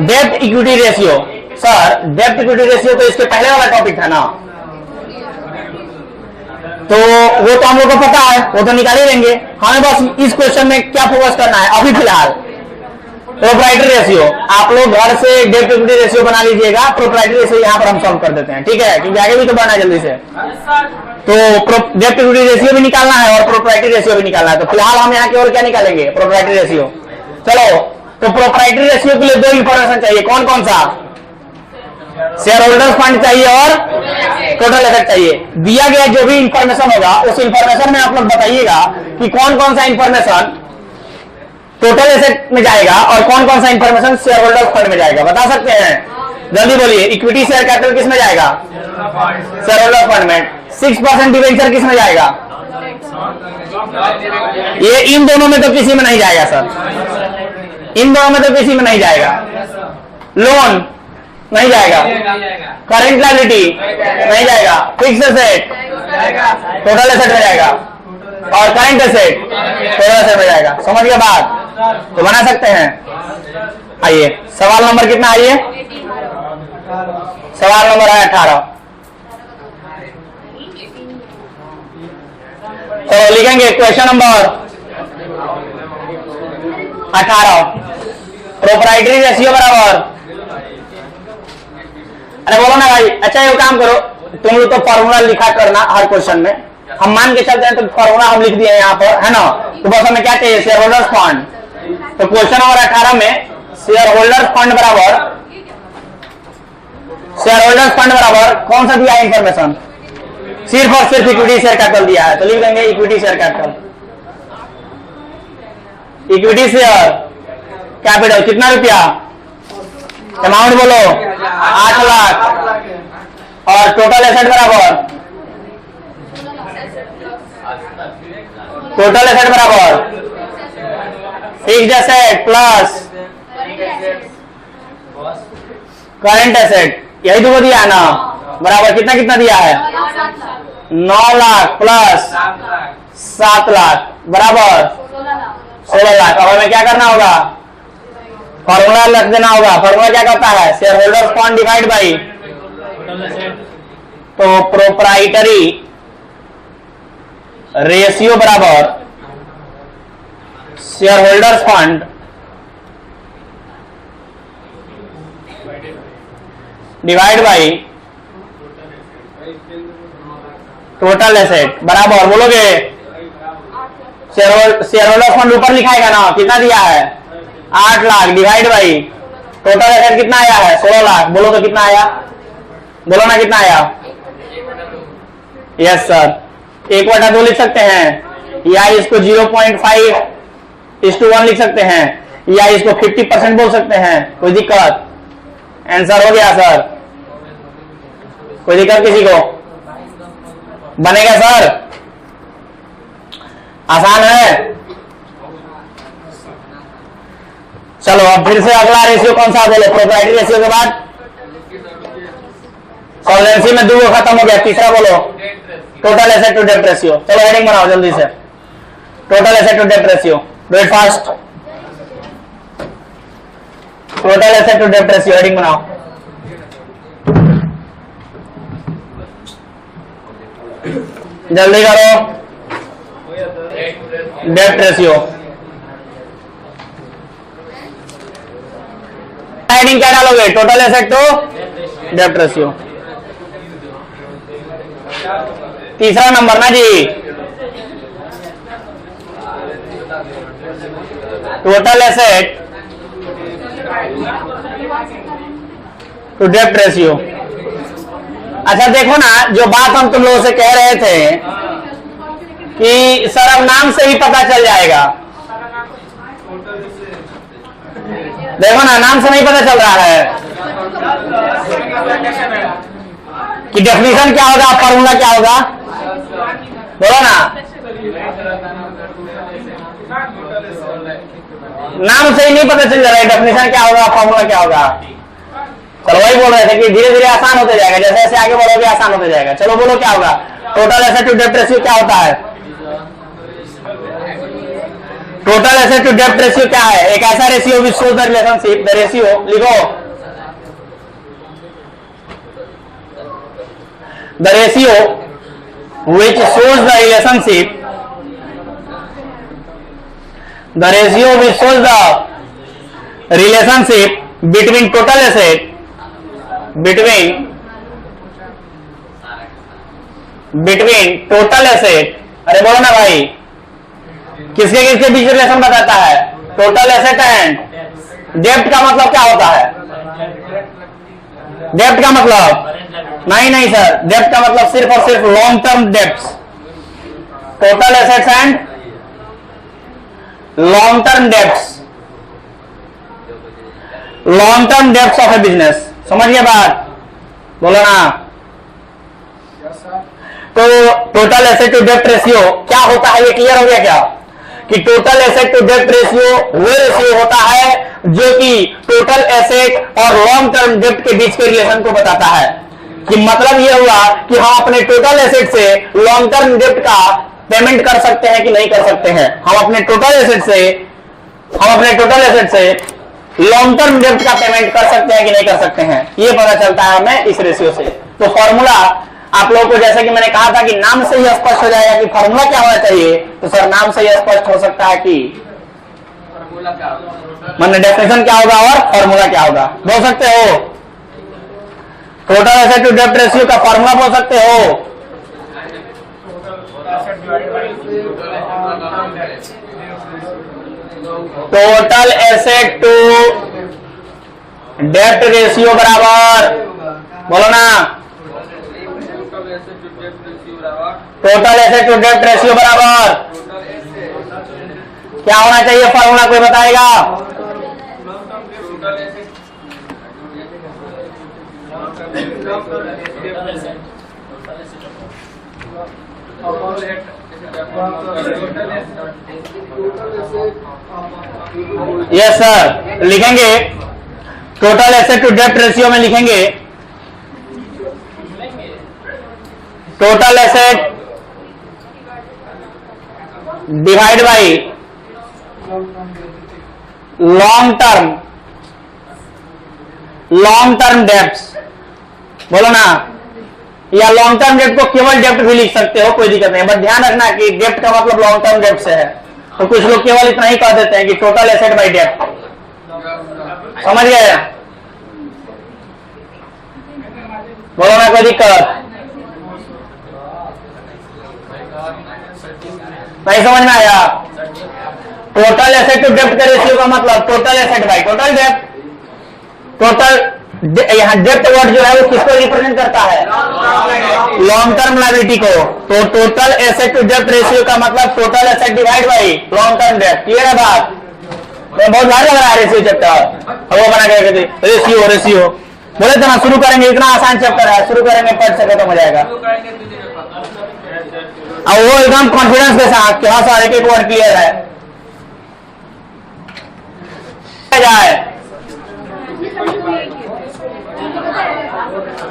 डेब्ट इक्विटी रेशियो। सर, डेब्ट इक्विटी रेशियो तो इसके पहले वाला टॉपिक था ना, तो वो तो हम लोग को पता है, वो तो निकाल ही लेंगे। हमें बस इस क्वेश्चन में क्या फोकस करना है अभी फिलहाल? Proprietary ratio. आप लोग घर से डेब्ट इक्विटी रेशियो बना लीजिएगा, प्रोप्राइटरी रेशियो यहां पर हम सॉल्व कर देते हैं, ठीक है? क्योंकि आगे भी तो बढ़ना है जल्दी से। तो डेब्ट इक्विटी रेशियो भी निकालना है और प्रोप्राइटरी रेशियो भी निकालना है। तो फिलहाल हम यहाँ केवल क्या निकालेंगे? Proprietary ratio. चलो, तो प्रोप्राइटरी रेशियो के लिए 2 इंफॉर्मेशन चाहिए। कौन कौन सा? शेयर होल्डर्स फंड चाहिए और टोटल एसेट चाहिए। दिया गया जो भी इंफॉर्मेशन होगा उस इंफॉर्मेशन में आप लोग बताइएगा कि कौन कौन सा इंफॉर्मेशन टोटल एसेट में जाएगा और कौन कौन सा इंफॉर्मेशन शेयर होल्डर्स फंड में जाएगा। बता सकते हैं? जल्दी बोलिए। इक्विटी शेयर कैपिटल किस में जाएगा? शेयर होल्डर्स फंड में। 6% डिवेंचर किस में जाएगा? ये इन दोनों में तो किसी में नहीं जाएगा सर, इन दोनों में तो किसी में नहीं जाएगा। लोन नहीं जाएगा, करेंट लायबिलिटी नहीं जाएगा, फिक्स एसेट टोटल एसेट में जाएगा। और करंट एसेट टोटल एसेट में जाएगा। समझ गए बात? तो बना सकते हैं। आइए सवाल नंबर कितना, आइए सवाल नंबर है 18। तो लिखेंगे क्वेश्चन नंबर 18, प्रोप्राइटरी रेशियो बराबर, अरे बोलो ना भाई। अच्छा ये काम करो, तुम लोग तो फॉर्मूला लिखा करना हर क्वेश्चन में, हम मान के चलते हैं तो फॉर्मूला हम लिख दिए यहाँ पर, है ना। तो बस हमें क्या चाहिए, शेयर होल्डर्स फंड। तो क्वेश्चन नंबर 18 में शेयर होल्डर्स फंड बराबर, शेयर होल्डर्स फंड बराबर कौन सा दिया है इंफॉर्मेशन, सिर्फ और सिर्फ इक्विटी शेयर कैपिटल दिया है। तो लिख देंगे equity share capital, equity share capital कितना रुपया, अमाउंट बोलो 8 लाख, और टोटल एसेट बराबर, टोटल एसेट बराबर fixed asset plus current asset, यही दो दिया है ना, बराबर कितना कितना दिया है, 9 लाख प्लस 7 लाख बराबर 16 लाख। अब हमें क्या करना होगा, फॉर्मूला लिख देना होगा। फॉर्मूला क्या करता है, share holders fund divide by, तो प्रोप्राइटरी रेशियो बराबर share holders fund divide by total asset बराबर, बोलोगे शेयर होल्डर्स फंड ऊपर लिखाएगा ना, कितना दिया है 8 lakh divide by total asset कितना आया है 16 लाख। बोलो तो कितना आया, बोलो ना कितना आया। यस सर, 1/2 लिख सकते हैं, या इसको 0.5:1 लिख सकते हैं, या इसको 50% बोल सकते हैं, कोई दिक्कत। आंसर हो गया सर, कोई दिक्कत किसी को, बनेगा सर, आसान है। चलो अब फिर से अगला रेशियो कौन सा बोलो, प्रोप्राइटरी रेशियो के बाद सॉल्वेंसी में 2 खत्म हो गया, तीसरा बोलो टोटल एसेट टू डेब्ट रेशियो। चलो हेडिंग बनाओ जल्दी से, टोटल एसेट टू डेब्ट ratio, do it fast. Total asset to डेब्ट रेशियो हेडिंग बनाओ। जल्दी करो, डेब्ट रेशियो हेडिंग क्या डालोगे, टोटल एसेट टू डेब्ट रेशियो। तीसरा नंबर ना जी, टोटल एसेट टू डेब्ट रेशियो। अच्छा देखो ना, जो बात हम तुम लोगों से कह रहे थे कि सर अब नाम से ही पता चल जाएगा, देखो ना नाम से नहीं पता चल रहा है कि डेफिनेशन क्या होगा, फॉर्मूला क्या होगा, बोलो ना। नाम से ही नहीं पता चल रहा है डेफिनेशन क्या होगा, फॉर्मूला क्या होगा। चलो वही बोल रहे थे कि धीरे धीरे आसान होते जाएगा, जैसे जैसे आगे बढ़ोगे आसान होते जाएगा। चलो बोलो क्या होगा, टोटल एसेट टू डेब्ट रेशियो क्या होता है, टोटल एसेट टू डेब्ट रेशियो क्या है, एक ऐसा ratio which shows the relationship, the ratio लिखो, the ratio which shows the relationship, the ratio which shows the relationship between total asset, between total asset, अरे बोलो ना भाई, किसके किसके बीच रिलेशन बताता है, टोटल एसेट एंड डेब्ट का मतलब क्या होता है, डेब्ट का मतलब नहीं सर, डेब्ट का मतलब सिर्फ और सिर्फ long term debts, total assets and long term debts, long term debts of A business. समझ गए बात, बोलो ना। तो टोटल एसेट टू डेब्ट रेशियो क्या होता है, ये क्लियर हो गया क्या, कि टोटल एसेट टू डेब्ट रेशियो वो रेशियो होता है जो कि टोटल एसेट और लॉन्ग टर्म डेब्ट के बीच के रिलेशन को बताता है। कि मतलब ये हुआ कि हम अपने टोटल एसेट से लॉन्ग टर्म डेब्ट का पेमेंट कर सकते हैं कि नहीं कर सकते हैं? हम अपने टोटल एसेट से लॉन्ग टर्म डेब्ट का पेमेंट कर सकते हैं कि नहीं कर सकते हैं? ये पता चलता है हमें इस रेशियो से। तो फॉर्मूला आप लोगों को, जैसे कि मैंने कहा था कि नाम से ही स्पष्ट हो जाएगा कि फॉर्मूला क्या होना चाहिए, तो सर नाम से ही स्पष्ट हो सकता है कि मतलब डेफिनेशन क्या होगा और फॉर्मूला क्या होगा। बोल सकते हो? टोटल एसेट टू डेब्ट रेशियो का फॉर्मूला बोल सकते हो? टोटल एसेट टू डेब्ट रेशियो बराबर, बोलो ना, टोटल एसेट टू डेब्ट रेशियो बराबर क्या होना चाहिए? फॉर्मूला कोई बताएगा? यस सर, लिखेंगे टोटल एसेट टू डेब्ट रेशियो में लिखेंगे total asset divide by long term debts, बोलो ना, या लॉन्ग टर्म डेब्ट को केवल डेब्ट भी लिख सकते हो, कोई दिक्कत नहीं, बट ध्यान रखना कि डेब्ट का मतलब लॉन्ग टर्म डेब्ट से है। तो कुछ लोग केवल इतना ही कह देते हैं कि टोटल एसेट बाई डेब्ट, समझ गए? बोलो ना, कोई दिक्कत नहीं? समझ में आया? टोटल एसेट टू डेब्ट का रेशियो का मतलब टोटल एसेट बाई टोटल डेब्ट। टोटल यहाँ डेब्ट वर्ड जो है वो किसको रिप्रेजेंट करता है? लॉन्ग टर्म लायबिलिटी को। तो टोटल एसेट टू डेब्ट रेशियो का मतलब total asset divide by long term डेब्ट। क्लियर है बात? बहुत भारी लग रहा है रेशियो चैप्टर, वो बना के रेशियो बोले तो ना, शुरू करेंगे, इतना आसान चैप्टर है, शुरू करेंगे, पढ़ सके तो मजा आएगा। और वो एकदम कॉन्फिडेंस के साथ कि हाँ सर एक वर्ड क्लियर है। जाए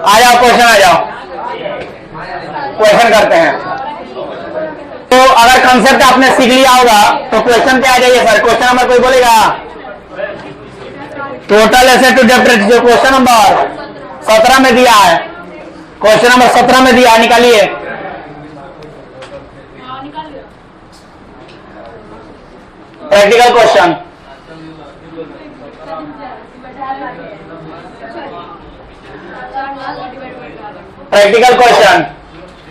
आ जाओ, क्वेश्चन आ जाओ, क्वेश्चन करते हैं। तो अगर कंसेप्ट आपने सीख लिया होगा तो क्वेश्चन पे आ जाइए सर। क्वेश्चन नंबर कोई बोलेगा? टोटल एसेट टू डेब्ट रेशियो क्वेश्चन नंबर 17 में दिया है, क्वेश्चन नंबर 17 में दिया है, निकालिए। Practical question, practical question,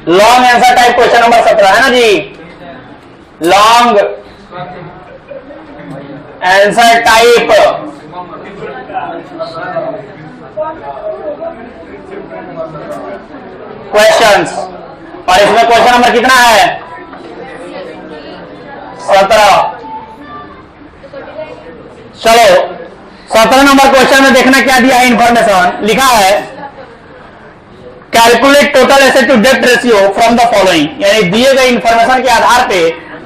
long answer type question number 17 है ना जी? लॉन्ग आंसर टाइप क्वेश्चंस, और इसमें क्वेश्चन नंबर कितना है? 17। चलो 17 नंबर क्वेश्चन में देखना क्या दिया है। इंफॉर्मेशन लिखा है कैलकुलेट टोटल एसेट टू डेब्ट रेशियो फ्रॉम द फॉलोइंग, यानी दिए गए इंफॉर्मेशन के आधार पे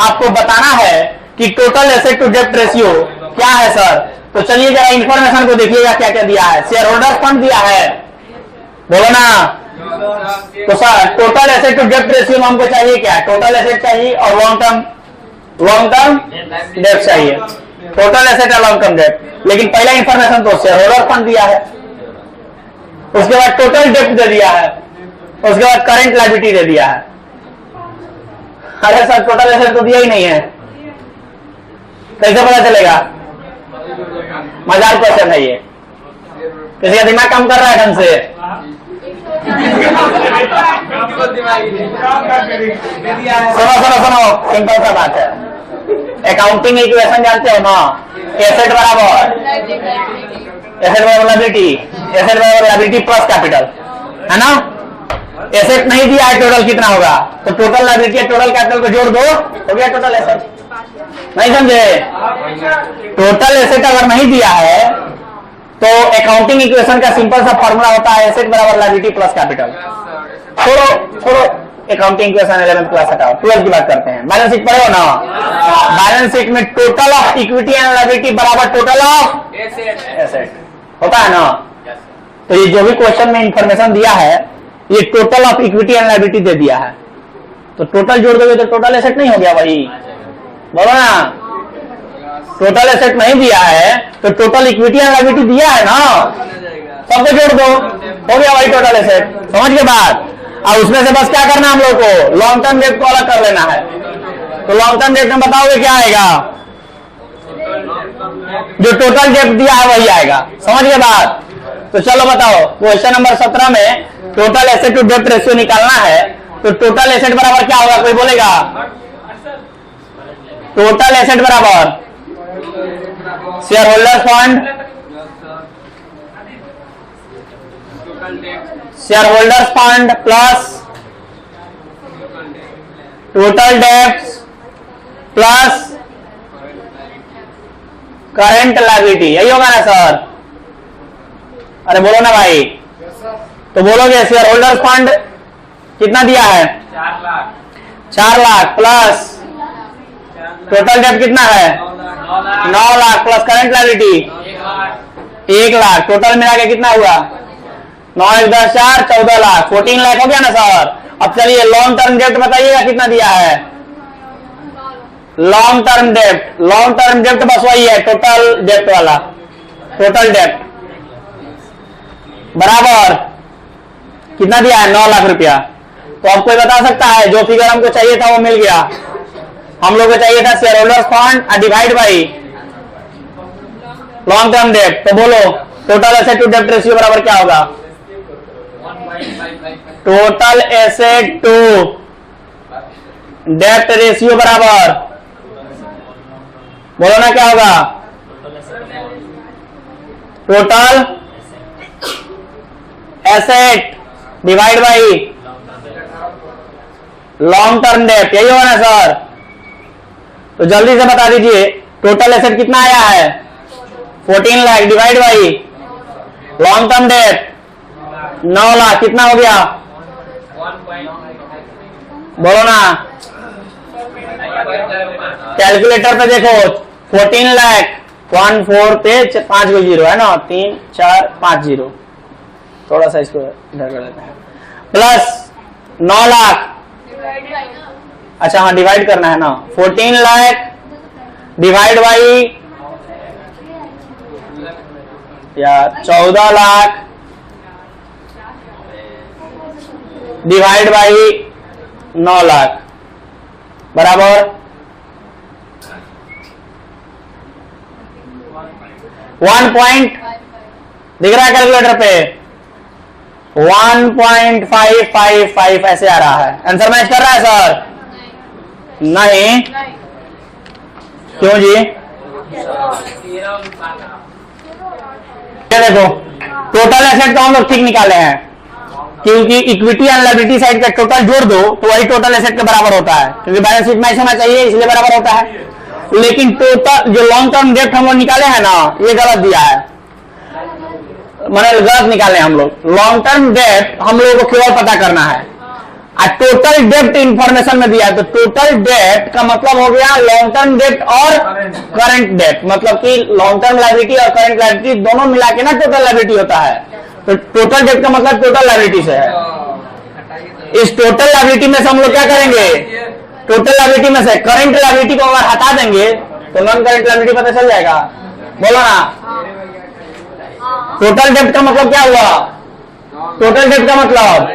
आपको बताना है कि टोटल एसेट टू डेब्ट रेशियो क्या है सर। तो चलिए जरा इंफॉर्मेशन को देखिएगा क्या क्या दिया है। शेयर होल्डर फंड दिया है, बोलो ना। तो सर टोटल एसेट टू डेब्ट रेशियो में हमको चाहिए क्या? टोटल एसेट चाहिए और लॉन्ग टर्म डेब्ट चाहिए। टोटल एसेट और लॉन्ग टर्म डेब्ट, लेकिन पहला इंफॉर्मेशन तो शेयर होल्डर फंड दिया है, उसके बाद टोटल डेब्ट दे दिया है, उसके बाद करंट लायबिलिटी दे दिया है। अरे सर टोटल एसेट तो दिया ही नहीं है, कैसे पता चलेगा? मजाक क्वेश्चन है ये, किसी का दिमाग काम कर रहा है ढंग से? सुनो, सिंपल सा बात है। अकाउंटिंग इक्वेशन जानते हो ना? एसेट बराबर लायबिलिटी, एसेट बराबर लायबिलिटी प्लस कैपिटल, है ना? एसेट नहीं दिया है, टोटल कितना होगा? तो टोटल लायबिलिटी टोटल कैपिटल को जोड़ दो, हो गया टोटल एसेट। नहीं समझे? टोटल एसेट अगर नहीं दिया है तो अकाउंटिंग इक्वेशन का सिंपल सा फॉर्मूला होता है एसेट बराबर लायबिलिटी प्लस कैपिटल। छोड़ो अकाउंटिंग इक्वेशन 11th क्लास हटाओ, 12th की बात करते हैं। बैलेंस शीट पढ़े हो ना? बैलेंस शीट में total of equity and liability बराबर टोटल ऑफ एसेट होता है ना? तो ये जो भी क्वेश्चन में इंफॉर्मेशन दिया है ये total of equity and liability दे दिया है। तो टोटल जोड़ दोगे तो टोटल एसेट नहीं हो गया वही, बोलो ना। टोटल एसेट नहीं दिया है तो टोटल इक्विटी एंड लायबिलिटी दिया है ना, सबको जोड़ दो, हो गया वही टोटल एसेट। समझ के बाद अब उसमें से बस क्या करना है हम लोग को, लॉन्ग टर्म डेट को अलग कर लेना है। तो लॉन्ग टर्म डेट में बताओगे क्या आएगा, जो टोटल डेट दिया है वही आएगा। समझ के बाद तो चलो बताओ, क्वेश्चन नंबर 17 में total asset to debt ratio निकालना है। तो टोटल एसेट बराबर क्या होगा, कोई बोलेगा? टोटल एसेट बराबर share holder fund, share holders fund plus total debts plus current liability, यही होगा ना सर? अरे बोलो ना भाई। तो बोलोगे शेयर होल्डर्स फंड कितना दिया है? 4 लाख प्लस टोटल डेब्ट कितना है? 9 lakh plus current liability 1 lakh, total मिला के कितना हुआ? 9 1 10 4 14 लाख, 14 लाख हो गया ना सर। अब चलिए लॉन्ग टर्म डेब्ट बताइएगा कितना दिया है? लॉन्ग टर्म डेब्ट, लॉन्ग टर्म डेब्ट बस वही है टोटल डेब्ट वाला, टोटल डेब्ट बराबर कितना दिया है? 9 लाख रुपया। तो अब कोई बता सकता है, जो फिगर हमको चाहिए था वो मिल गया। हम लोग को चाहिए था share holders fund divide by long term डेब्ट। तो बोलो टोटल एसेट टू डेब्ट रेशियो बराबर क्या होगा? टोटल एसेट टू डेब्ट रेशियो बराबर, बोलो ना क्या होगा? Total asset divide by long term डेब्ट, यही होगा ना सर? तो जल्दी से बता दीजिए टोटल एसेट कितना आया है? 14 lakh divide by long term डेब्ट 9 लाख, कितना हो गया? बोलो ना, कैलकुलेटर पे देखो 14 लाख 1 4 पे 5 को 0 है ना, 3 4 5 0, थोड़ा सा इसको इधर कर लेते हैं, प्लस 9 लाख, अच्छा हाँ डिवाइड करना है ना, 14 लाख डिवाइड बाई या 14 लाख डिवाइड बाई 9 लाख बराबर 1 पॉइंट, दिख रहा है कैलकुलेटर पे? 1.555 ऐसे आ रहा है। आंसर मैच कर रहा है सर? नहीं, क्यों जी? ये देखो टोटल एसेट तो हम लोग ठीक निकाले हैं, क्योंकि इक्विटी एंड लायबिलिटी साइड का टोटल जोड़ दो तो वही टोटल एसेट के बराबर होता है, क्योंकि बैलेंस शीट मैच होना चाहिए इसलिए बराबर होता है। लेकिन टोटल जो लॉन्ग टर्म डेब्ट हम लोग निकाले हैं ना, ये गलत दिया है, मतलब गलत निकाले हम लोग। लॉन्ग टर्म डेब्ट हम लोगों को केवल पता करना है, टोटल डेब्ट इंफॉर्मेशन में दिया है। तो टोटल डेब्ट का मतलब हो गया लॉन्ग टर्म डेब्ट और करंट डेब्ट, मतलब कि लॉन्ग टर्म लायबिलिटी और करंट लायबिलिटी दोनों मिला के ना टोटल लायबिलिटी होता है। तो टोटल डेब्ट का मतलब टोटल लायबिलिटी से है। इस टोटल लायबिलिटी में से हम लोग क्या करेंगे? टोटल लायबिलिटी में से करंट लायबिलिटी को अगर हटा देंगे तो नॉन करंट लायबिलिटी पता चल जाएगा, बोलो ना। टोटल डेब्ट का मतलब क्या हुआ? टोटल डेब्ट का मतलब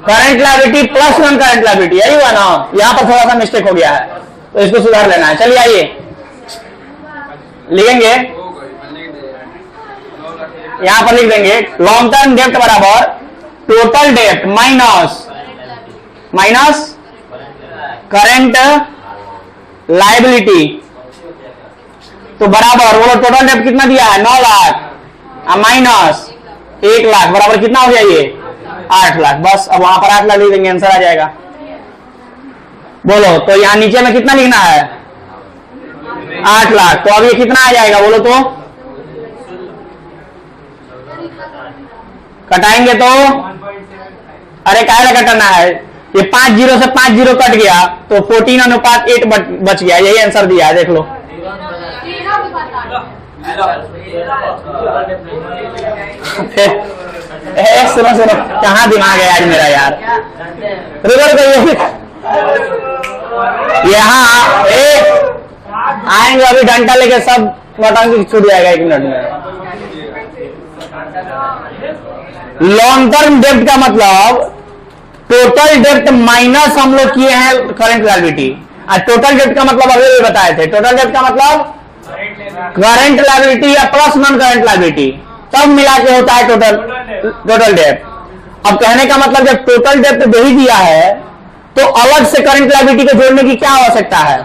current liability plus non current liability, यही हुआ ना। यहां पर थोड़ा सा मिस्टेक हो गया है तो इसको सुधार लेना है। चलिए आइए लिखेंगे, यहां पर लिख देंगे लॉन्ग टर्म डेब्ट बराबर टोटल डेब्ट माइनस करंट लायबिलिटी। तो बराबर बोलो टोटल डेब्ट कितना दिया है? 9 लाख माइनस 1 लाख बराबर कितना हो गया? ये 8 लाख। बस अब वहां पर 8 लाख लिख देंगे, आंसर आ जाएगा। बोलो तो यहां नीचे में कितना लिखना है? 8 लाख। तो अब ये कितना आ जाएगा बोलो तो? कटाएंगे तो अरे काहे कटना है? ये 5 0 से 5 0 कट गया तो 14:8 बच गया, यही आंसर दिया है, देख लो। सुनो सुनो, कहाँ दिमाग है आज मेरा यार। रुको रुको, यहाँ आएंगे अभी घंटा लेके सब बटन छूट जाएगा 1 मिनट में। लॉन्ग टर्म डेब्ट का मतलब टोटल डेब्ट माइनस हम लोग किए हैं करंट लायबिलिटी। और टोटल डेब्ट का मतलब अभी भी बताए थे, टोटल डेब्ट का मतलब करंट लायबिलिटी या प्लस नॉन करंट लायबिलिटी, तब मिला के होता है टोटल डेब्ट। अब कहने का मतलब जब टोटल डेब्ट दे ही दिया है तो अलग से करंट लायबिलिटी को जोड़ने की क्या आवश्यकता है?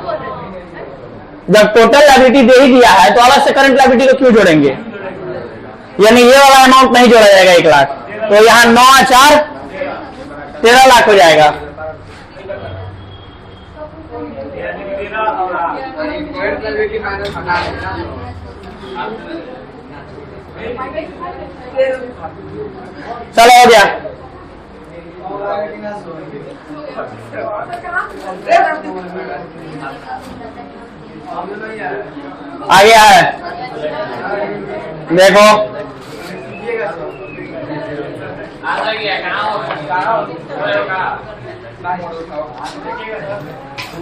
जब टोटल लायबिलिटी दे ही दिया है तो अलग से करंट लायबिलिटी को क्यों जोड़ेंगे? यानी ये वाला अमाउंट नहीं जोड़ा जाएगा 1 लाख, तो यहां 9 और 4 13 लाख हो जाएगा। चलो हो गया। आ गया है, देखो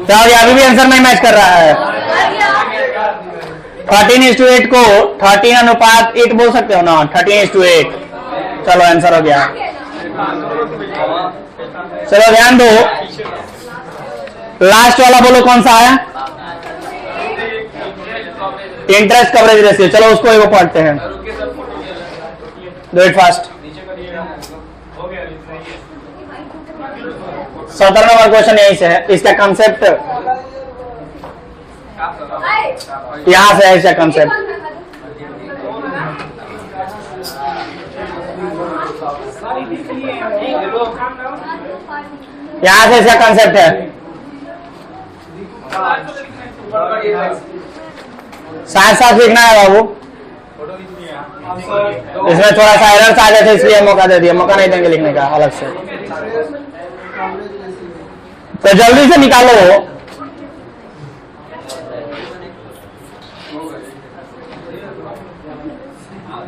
चलो अभी भी आंसर नहीं मैच कर रहा है। 13:8 को 13:8 बोल सकते हो ना, 13:8। चलो आंसर हो गया। चलो ध्यान दो, लास्ट वाला बोलो कौन सा है? Interest coverage ratio. चलो उसको एक पढ़ते हैं, do it fast. 17 number question यही से है, इसका कंसेप्ट यहां से है, इसका कंसेप्ट यहां से इसका कंसेप्ट है। साथ साथ लिखना है बाबू, इसमें थोड़ा सा एरर्स आ गए थे इसलिए मौका दे दिया, मौका नहीं देंगे लिखने का अलग से। तो जल्दी से निकालो,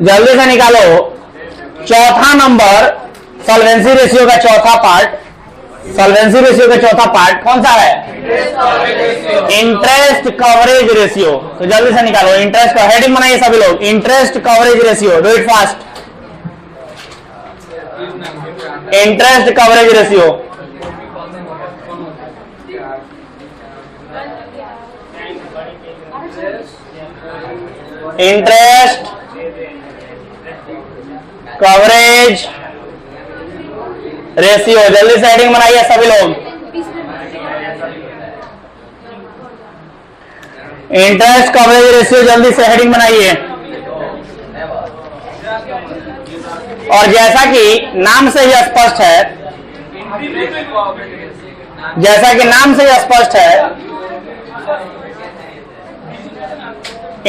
जल्दी से निकालो। चौथा नंबर सॉल्वेंसी रेशियो का चौथा पार्ट, सॉल्वेंसी रेशियो का चौथा पार्ट कौन सा है? Interest coverage ratio. तो जल्दी से निकालो, इंटरेस्ट का हेडिंग बनाइए सभी लोग, interest coverage ratio, do it fast. Interest coverage ratio, interest coverage ratio, जल्दी से हेडिंग बनाइए सभी लोग। इंटरेस्ट कवरेज रेशियो, जल्दी से हेडिंग बनाइए। और जैसा कि नाम से ही स्पष्ट है, जैसा कि नाम से ही स्पष्ट है,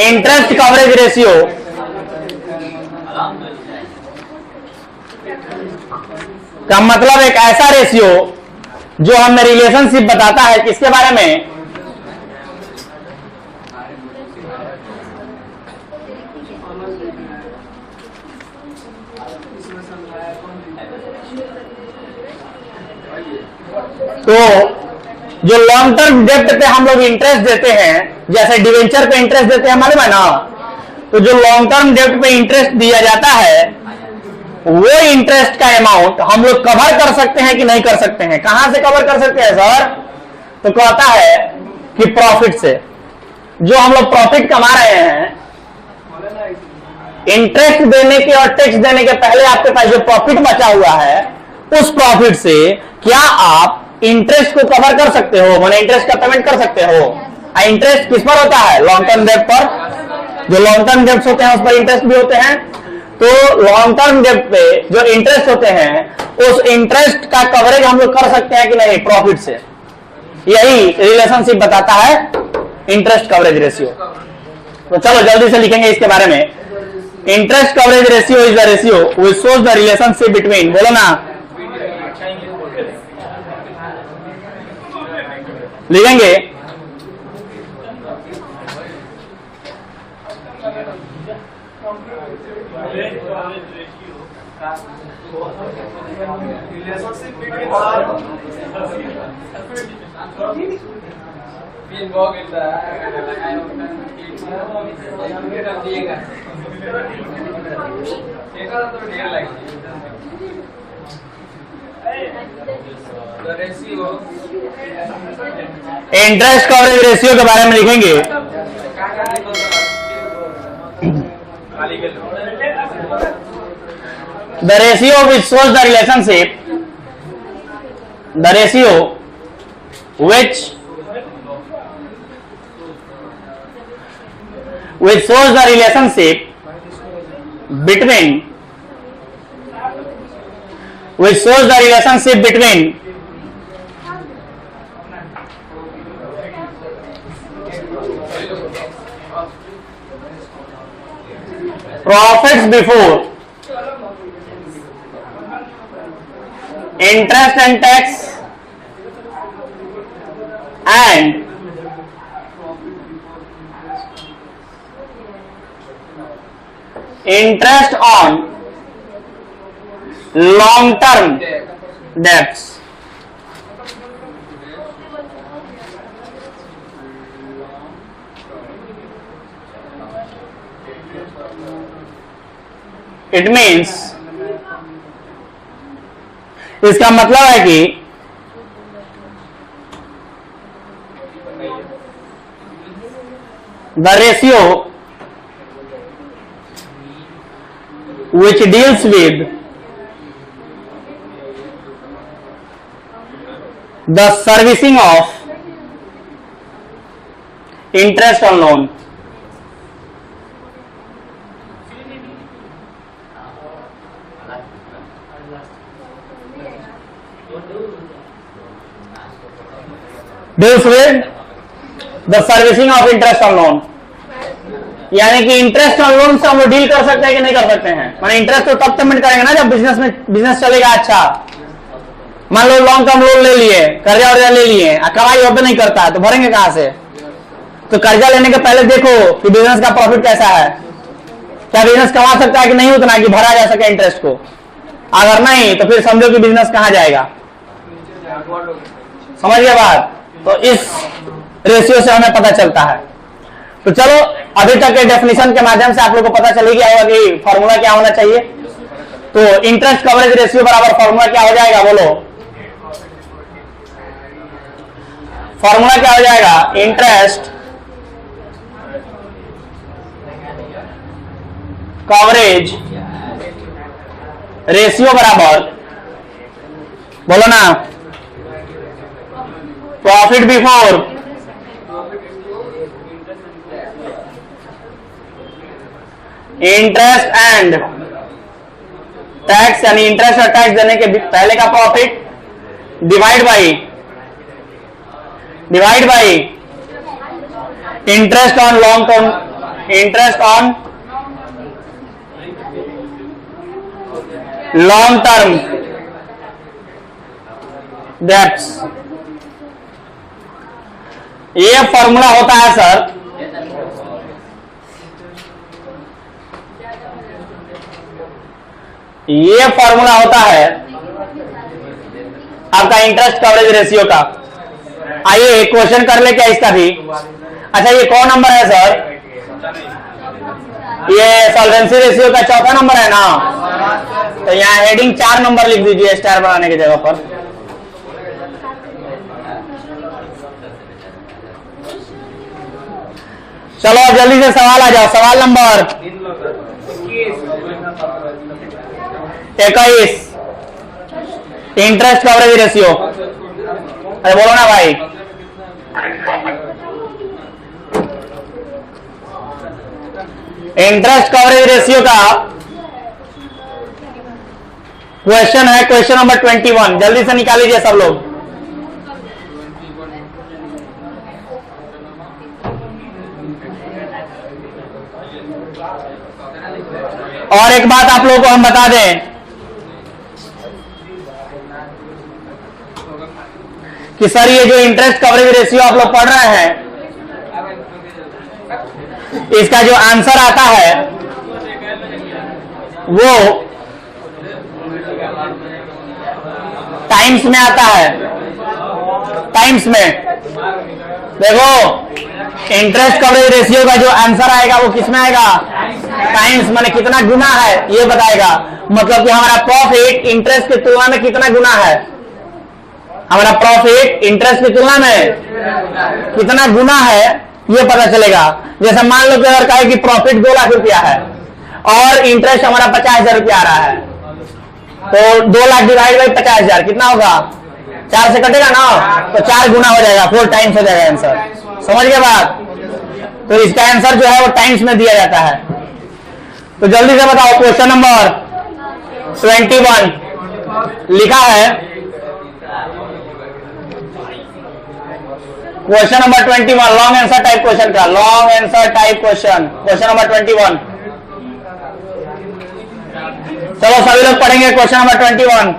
इंटरेस्ट कवरेज रेशियो का मतलब एक ऐसा रेशियो जो हमें रिलेशनशिप बताता है किसके बारे में? तो जो लॉन्ग टर्म डेब्ट पे हम लोग इंटरेस्ट देते हैं, जैसे डिवेंचर पे इंटरेस्ट देते हैं, मालूम है ना? तो जो लॉन्ग टर्म डेब्ट पे इंटरेस्ट दिया जाता है, वो इंटरेस्ट का अमाउंट हम लोग कवर कर सकते हैं कि नहीं कर सकते हैं? कहां से कवर कर सकते हैं सर? तो कहता है कि प्रॉफिट से। जो हम लोग प्रॉफिट कमा रहे हैं, इंटरेस्ट देने के और टैक्स देने के पहले आपके पास जो प्रॉफिट बचा हुआ है, उस प्रॉफिट से क्या आप इंटरेस्ट को कवर कर सकते हो, माने इंटरेस्ट का पेमेंट कर सकते हो? इंटरेस्ट किस पर होता है? लॉन्ग टर्म डेब्ट पर। जो लॉन्ग टर्म डेब्ट होते हैं उस पर इंटरेस्ट भी होते हैं। तो लॉन्ग टर्म डेब्ट पे जो इंटरेस्ट होते हैं, उस इंटरेस्ट का कवरेज हम लोग कर सकते हैं कि नहीं प्रॉफिट से? यही रिलेशनशिप बताता है इंटरेस्ट कवरेज रेशियो। तो चलो जल्दी से लिखेंगे इसके बारे में। Interest coverage ratio is the ratio which shows the relationship between, बोलो ना, लिखेंगे इंटरेस्ट कवरेज रेशियो के बारे में लिखेंगे। The ratio which shows the relationship, the ratio which shows the relationship between profits before interest and tax and interest on long term debts. It means, इसका मतलब है कि the ratio which deals with the servicing of interest on loan, deals with the servicing of interest on loan, यानी कि interest on loan से हम लोग deal कर सकते हैं कि नहीं कर सकते हैं। माने इंटरेस्ट तो तब पेमेंट करेंगे ना जब बिजनेस चलेगा अच्छा। मान लो लॉन्ग टर्म लोन ले लिए, कर्जा वर्जा ले लिए, कमाई और नहीं करता है तो भरेंगे कहां से? तो कर्जा लेने के पहले देखो कि बिजनेस का प्रॉफिट कैसा है, क्या बिजनेस कमा सकता है कि नहीं उतना कि भरा जा सके इंटरेस्ट को। अगर नहीं तो फिर समझो कि बिजनेस कहां जाएगा। समझिए बात। तो इस रेशियो से हमें पता चलता है। तो चलो अभी तक के डेफिनेशन के माध्यम से आप लोगों को पता चल गया होगा कि फॉर्मूला क्या होना चाहिए। तो इंटरेस्ट कवरेज रेशियो बराबर फॉर्मूला क्या हो जाएगा, बोलो। फॉर्मूला क्या हो जाएगा? इंटरेस्ट कवरेज रेशियो बराबर, बोलो ना, profit before interest and tax, यानी इंटरेस्ट और टैक्स देने के पहले का profit divide by interest on long term, interest on long term debts. ये फॉर्मूला होता है सर ये फॉर्मूला होता है आपका इंटरेस्ट कवरेज रेशियो का। आइए क्वेश्चन कर ले क्या इसका भी। अच्छा ये कौन नंबर है सर? ये सॉल्वेंसी रेशियो का चौथा नंबर है ना। तो यहाँ हेडिंग 4 नंबर लिख दीजिए स्टार बनाने की जगह पर। चलो अब जल्दी से सवाल आ जाओ। सवाल नंबर 21, इंटरेस्ट कवरेज रेशियो। अरे बोलो ना भाई। इंटरेस्ट कवरेज रेशियो का क्वेश्चन है, क्वेश्चन नंबर 21। जल्दी से निकाल लीजिए सब लोग। और एक बात आप लोगों को हम बता दें कि सर ये जो इंटरेस्ट कवरेज रेशियो आप लोग पढ़ रहे हैं इसका जो आंसर आता है वो टाइम्स में आता है। टाइम्स में देखो, इंटरेस्ट कवरेज रेशियो का जो आंसर आएगा वो किस में आएगा? टाइम्स, माने कितना गुना है ये बताएगा। मतलब कि हमारा प्रॉफिट इंटरेस्ट की तुलना में कितना गुना है, हमारा प्रॉफिट इंटरेस्ट की तुलना में कितना गुना है ये पता चलेगा। जैसे मान लो कि अगर कहे कि प्रॉफिट 2 लाख रुपया है और इंटरेस्ट हमारा 50,000 रुपया आ रहा है, तो 2 लाख डिवाइड बाई 50,000 कितना होगा? 4 से कटेगा ना, तो 4 गुना हो जाएगा, 4 टाइम्स हो जाएगा आंसर। समझ गए बात? तो इसका आंसर जो है वो टाइम्स में दिया जाता है। तो जल्दी से बताओ, क्वेश्चन नंबर 21 लिखा है। Question number 21 long answer type question का, long answer type question, question number 21। चलो सभी लोग पढ़ेंगे क्वेश्चन नंबर 21।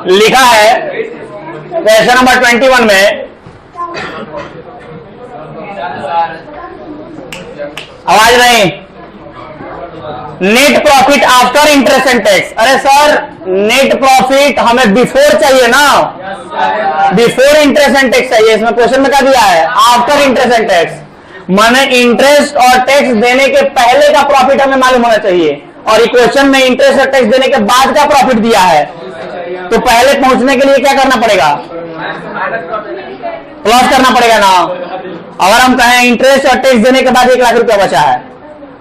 लिखा है क्वेश्चन नंबर 21 में, आवाज नहीं, net profit after interest and tax. अरे सर, नेट प्रॉफिट हमें बिफोर चाहिए ना, बिफोर इंटरेस्ट एंड टैक्स चाहिए। इसमें क्वेश्चन में क्या दिया है? आफ्टर इंटरेस्ट एंड टैक्स, माने इंटरेस्ट और टैक्स देने के पहले का प्रॉफिट हमें मालूम होना चाहिए, और क्वेश्चन में इंटरेस्ट और टैक्स देने के बाद का प्रॉफिट दिया है। तो पहले पहुंचने के लिए क्या करना पड़ेगा? प्लस करना पड़ेगा ना। अगर हम कहें इंटरेस्ट और टैक्स देने के बाद 1 लाख रुपया बचा है,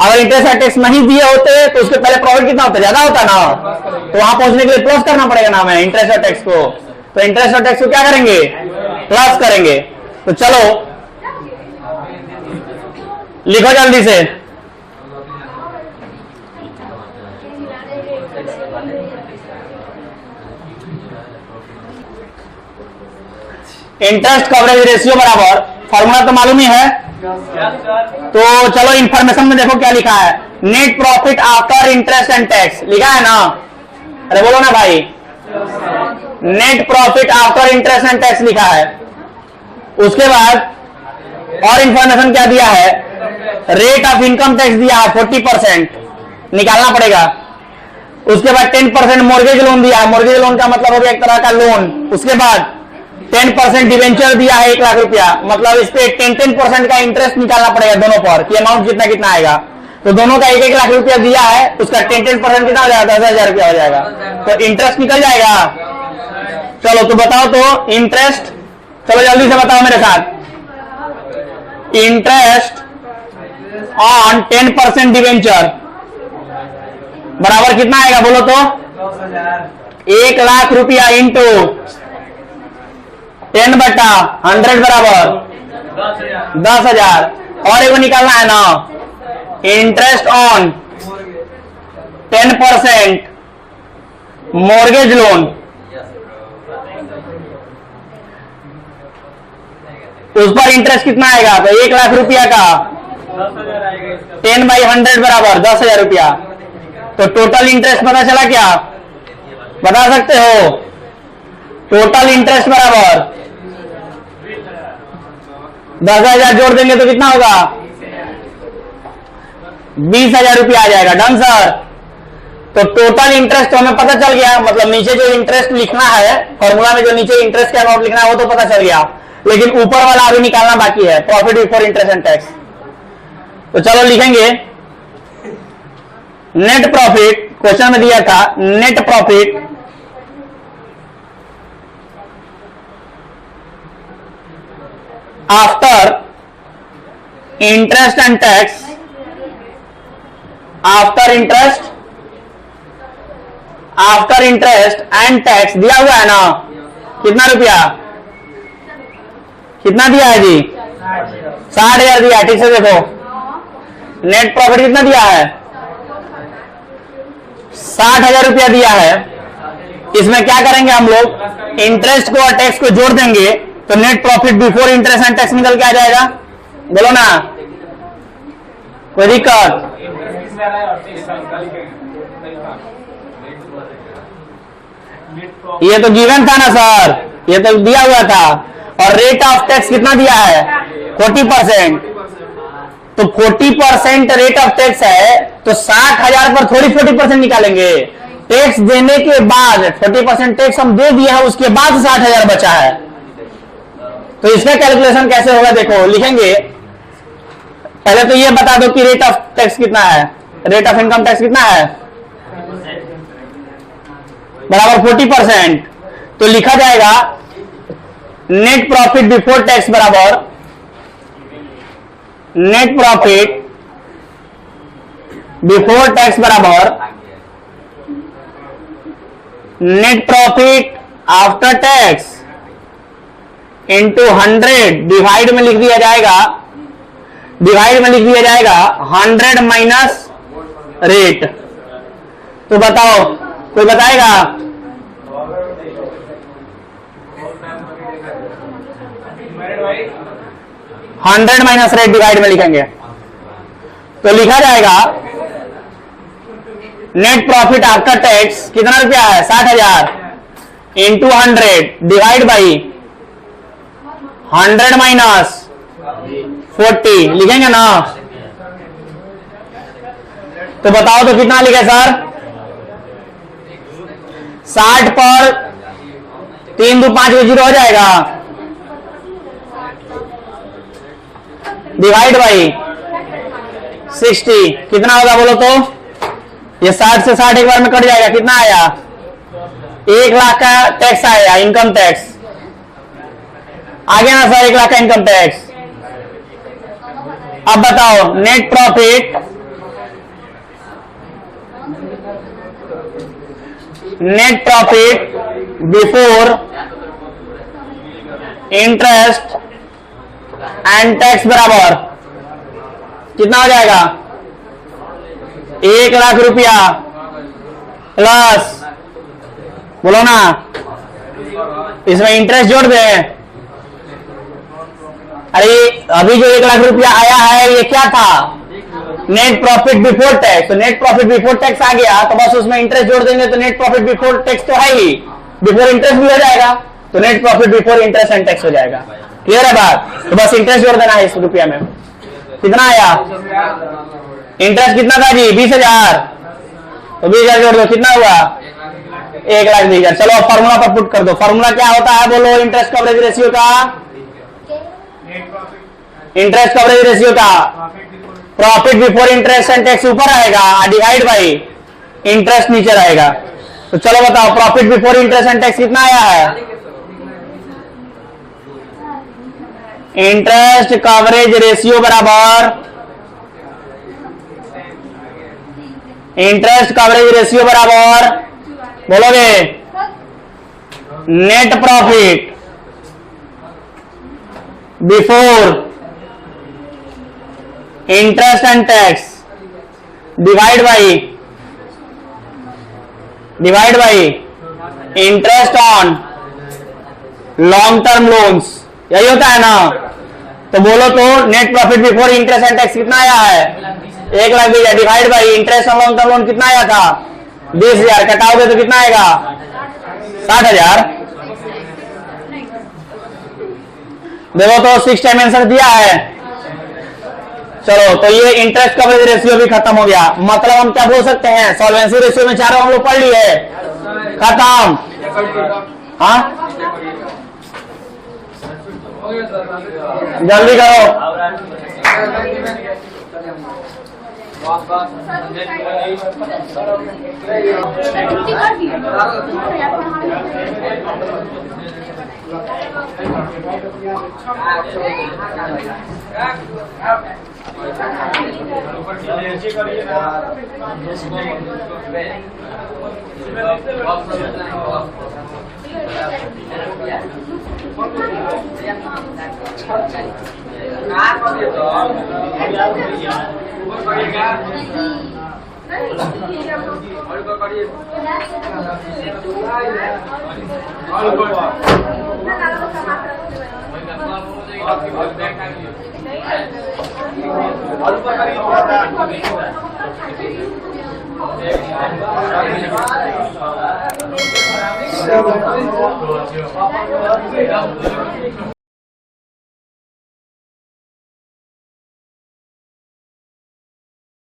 अगर इंटरेस्ट और टैक्स नहीं दिए होते तो उसके पहले प्रॉफिट कितना होता? ज्यादा होता ना। तो वहां पहुंचने के लिए प्लस करना पड़ेगा ना हमें इंटरेस्ट और टैक्स को। तो इंटरेस्ट और टैक्स को क्या करेंगे? प्लस करेंगे। तो चलो लिखो जल्दी से। इंटरेस्ट कवरेज रेशियो बराबर, फॉर्मूला तो मालूम ही है। तो चलो इंफॉर्मेशन में देखो क्या लिखा है, net profit after interest and tax लिखा है ना। अरे बोलो ना भाई, net profit after interest and tax लिखा है। उसके बाद और इंफॉर्मेशन क्या दिया है? रेट ऑफ इनकम टैक्स दिया है 40%, निकालना पड़ेगा। उसके बाद 10% मॉर्गेज लोन दिया है। मॉर्गेज लोन का मतलब हो गया एक तरह का लोन। उसके बाद 10% डिवेंचर दिया है 1 लाख रुपया, मतलब इस पे 10% का इंटरेस्ट निकालना पड़ेगा दोनों पर, कि अमाउंट कितना कितना आएगा। तो दोनों का 1 लाख रुपया दिया है, उसका 10% कितना हो जाएगा? 10,000 रुपया हो जाएगा। तो इंटरेस्ट निकल जाएगा। चलो तो बताओ तो इंटरेस्ट, चलो जल्दी से बताओ मेरे साथ। इंटरेस्ट ऑन 10% डिवेंचर बराबर कितना आएगा बोलो तो? 1 लाख रुपया इंटू 10/100 बराबर 10,000। और एगो निकालना है ना, इंटरेस्ट ऑन 10% मॉर्गेज लोन, उस पर इंटरेस्ट कितना आएगा? तो 1 लाख रुपया का 10/100 बराबर 10,000 रुपया। तो टोटल इंटरेस्ट पता चला क्या? बता सकते हो? टोटल इंटरेस्ट बराबर 10,000 जोड़ देंगे तो कितना होगा? 20,000 रुपया आ जाएगा। Done sir. तो टोटल इंटरेस्ट तो हमें पता चल गया, मतलब नीचे जो इंटरेस्ट लिखना है फॉर्मूला में, जो नीचे इंटरेस्ट का अमाउंट लिखना है वो तो पता चल गया, लेकिन ऊपर वाला अभी निकालना बाकी है, profit before interest and tax. तो चलो लिखेंगे नेट प्रॉफिट, क्वेश्चन में दिया था net profit after interest and tax, after interest and tax दिया हुआ है ना, कितना रुपया? कितना दिया है जी? 60,000 दिया। ठीक से देखो, नेट प्रॉफिट कितना दिया है? 60,000 रुपया दिया है। इसमें क्या करेंगे हम लोग? इंटरेस्ट को और टैक्स को जोड़ देंगे तो net profit before interest and tax निकल के आ जाएगा। बोलो ना, कोई दिक्कत? ये तो गिवन था ना सर, ये तो दिया हुआ था। और रेट ऑफ टैक्स कितना दिया है? 40%। तो 40% रेट ऑफ टैक्स है, तो 60,000 पर थोड़ी 40% निकालेंगे। टैक्स देने के बाद 40% टैक्स हम दे दिया है, उसके बाद 60,000 बचा है। तो इसका कैलकुलेशन कैसे होगा देखो, लिखेंगे पहले तो ये बता दो कि रेट ऑफ टैक्स कितना है, रेट ऑफ इनकम टैक्स कितना है, बराबर 40%। तो लिखा जाएगा नेट प्रॉफिट बिफोर टैक्स बराबर नेट प्रॉफिट बिफोर टैक्स बराबर net profit after tax into 100 divide में लिख दिया जाएगा, डिवाइड में लिख दिया जाएगा 100 माइनस रेट। तो बताओ, कोई बताएगा? हंड्रेड माइनस रेट डिवाइड में लिखेंगे तो लिखा जाएगा नेट प्रॉफिट आफ्टर टैक्स कितना रुपया है, 60,000 इंटू 100 डिवाइड बाई 100 माइनस 40 लिखेंगे ना। तो बताओ तो कितना लिखे सर, 60 पर 3 2 5 0 हो जाएगा, डिवाइड बाई 60 कितना होगा बोलो तो? ये 60 से 60 एक बार में कट जाएगा, कितना आया? 1 लाख का टैक्स आया, इनकम टैक्स आ गया ना सर, 1 लाख का इनकम टैक्स। अब बताओ net profit, net profit before interest and tax बराबर कितना हो जाएगा? 1 लाख रुपया प्लस, बोलो ना, इसमें इंटरेस्ट जोड़ दे। अरे अभी जो 1 लाख रुपया आया है ये क्या था? Net profit before tax. तो नेट प्रॉफिट बिफोर टैक्स आ गया तो बस उसमें इंटरेस्ट जोड़ देंगे, तो नेट प्रॉफिट बिफोर टैक्स तो है ही, बिफोर इंटरेस्ट भी हो जाएगा, तो net profit before interest and tax हो जाएगा। क्लियर है बात? तो बस इंटरेस्ट जोड़ देना है इस रुपया में। कितना आया? इंटरेस्ट कितना था जी? 20,000, तो 20,000 जोड़ दो, कितना हुआ? 1,20,000। चलो फॉर्मूला पर पुट कर दो। फॉर्मूला क्या होता है बोलो इंटरेस्ट कवरेज रेशियो का? इंटरेस्ट कवरेज रेशियो का profit before interest and tax ऊपर आएगा, डिवाइड बाई इंटरेस्ट नीचे रहेगा। तो चलो बताओ profit before interest and tax कितना आया है? इंटरेस्ट कवरेज रेशियो बराबर, इंटरेस्ट कवरेज रेशियो बराबर बोलोगे net profit before interest and tax divide by interest on long term loans, यही होता है ना। तो बोलो तो net profit before interest and tax कितना आया है? 1,20,000 divide by interest on long term loan कितना आया था? 20,000। कटाओगे तो कितना आएगा? 60,000। देखो तो 6 टाइम आंसर दिया है। चलो तो ये इंटरेस्ट कवरेज रेशियो भी खत्म हो गया। मतलब हम क्या बोल सकते हैं, सॉल्वेंसी रेशियो में चारों हम लोग पढ़ लिए, खत्म। हाँ जल्दी करो।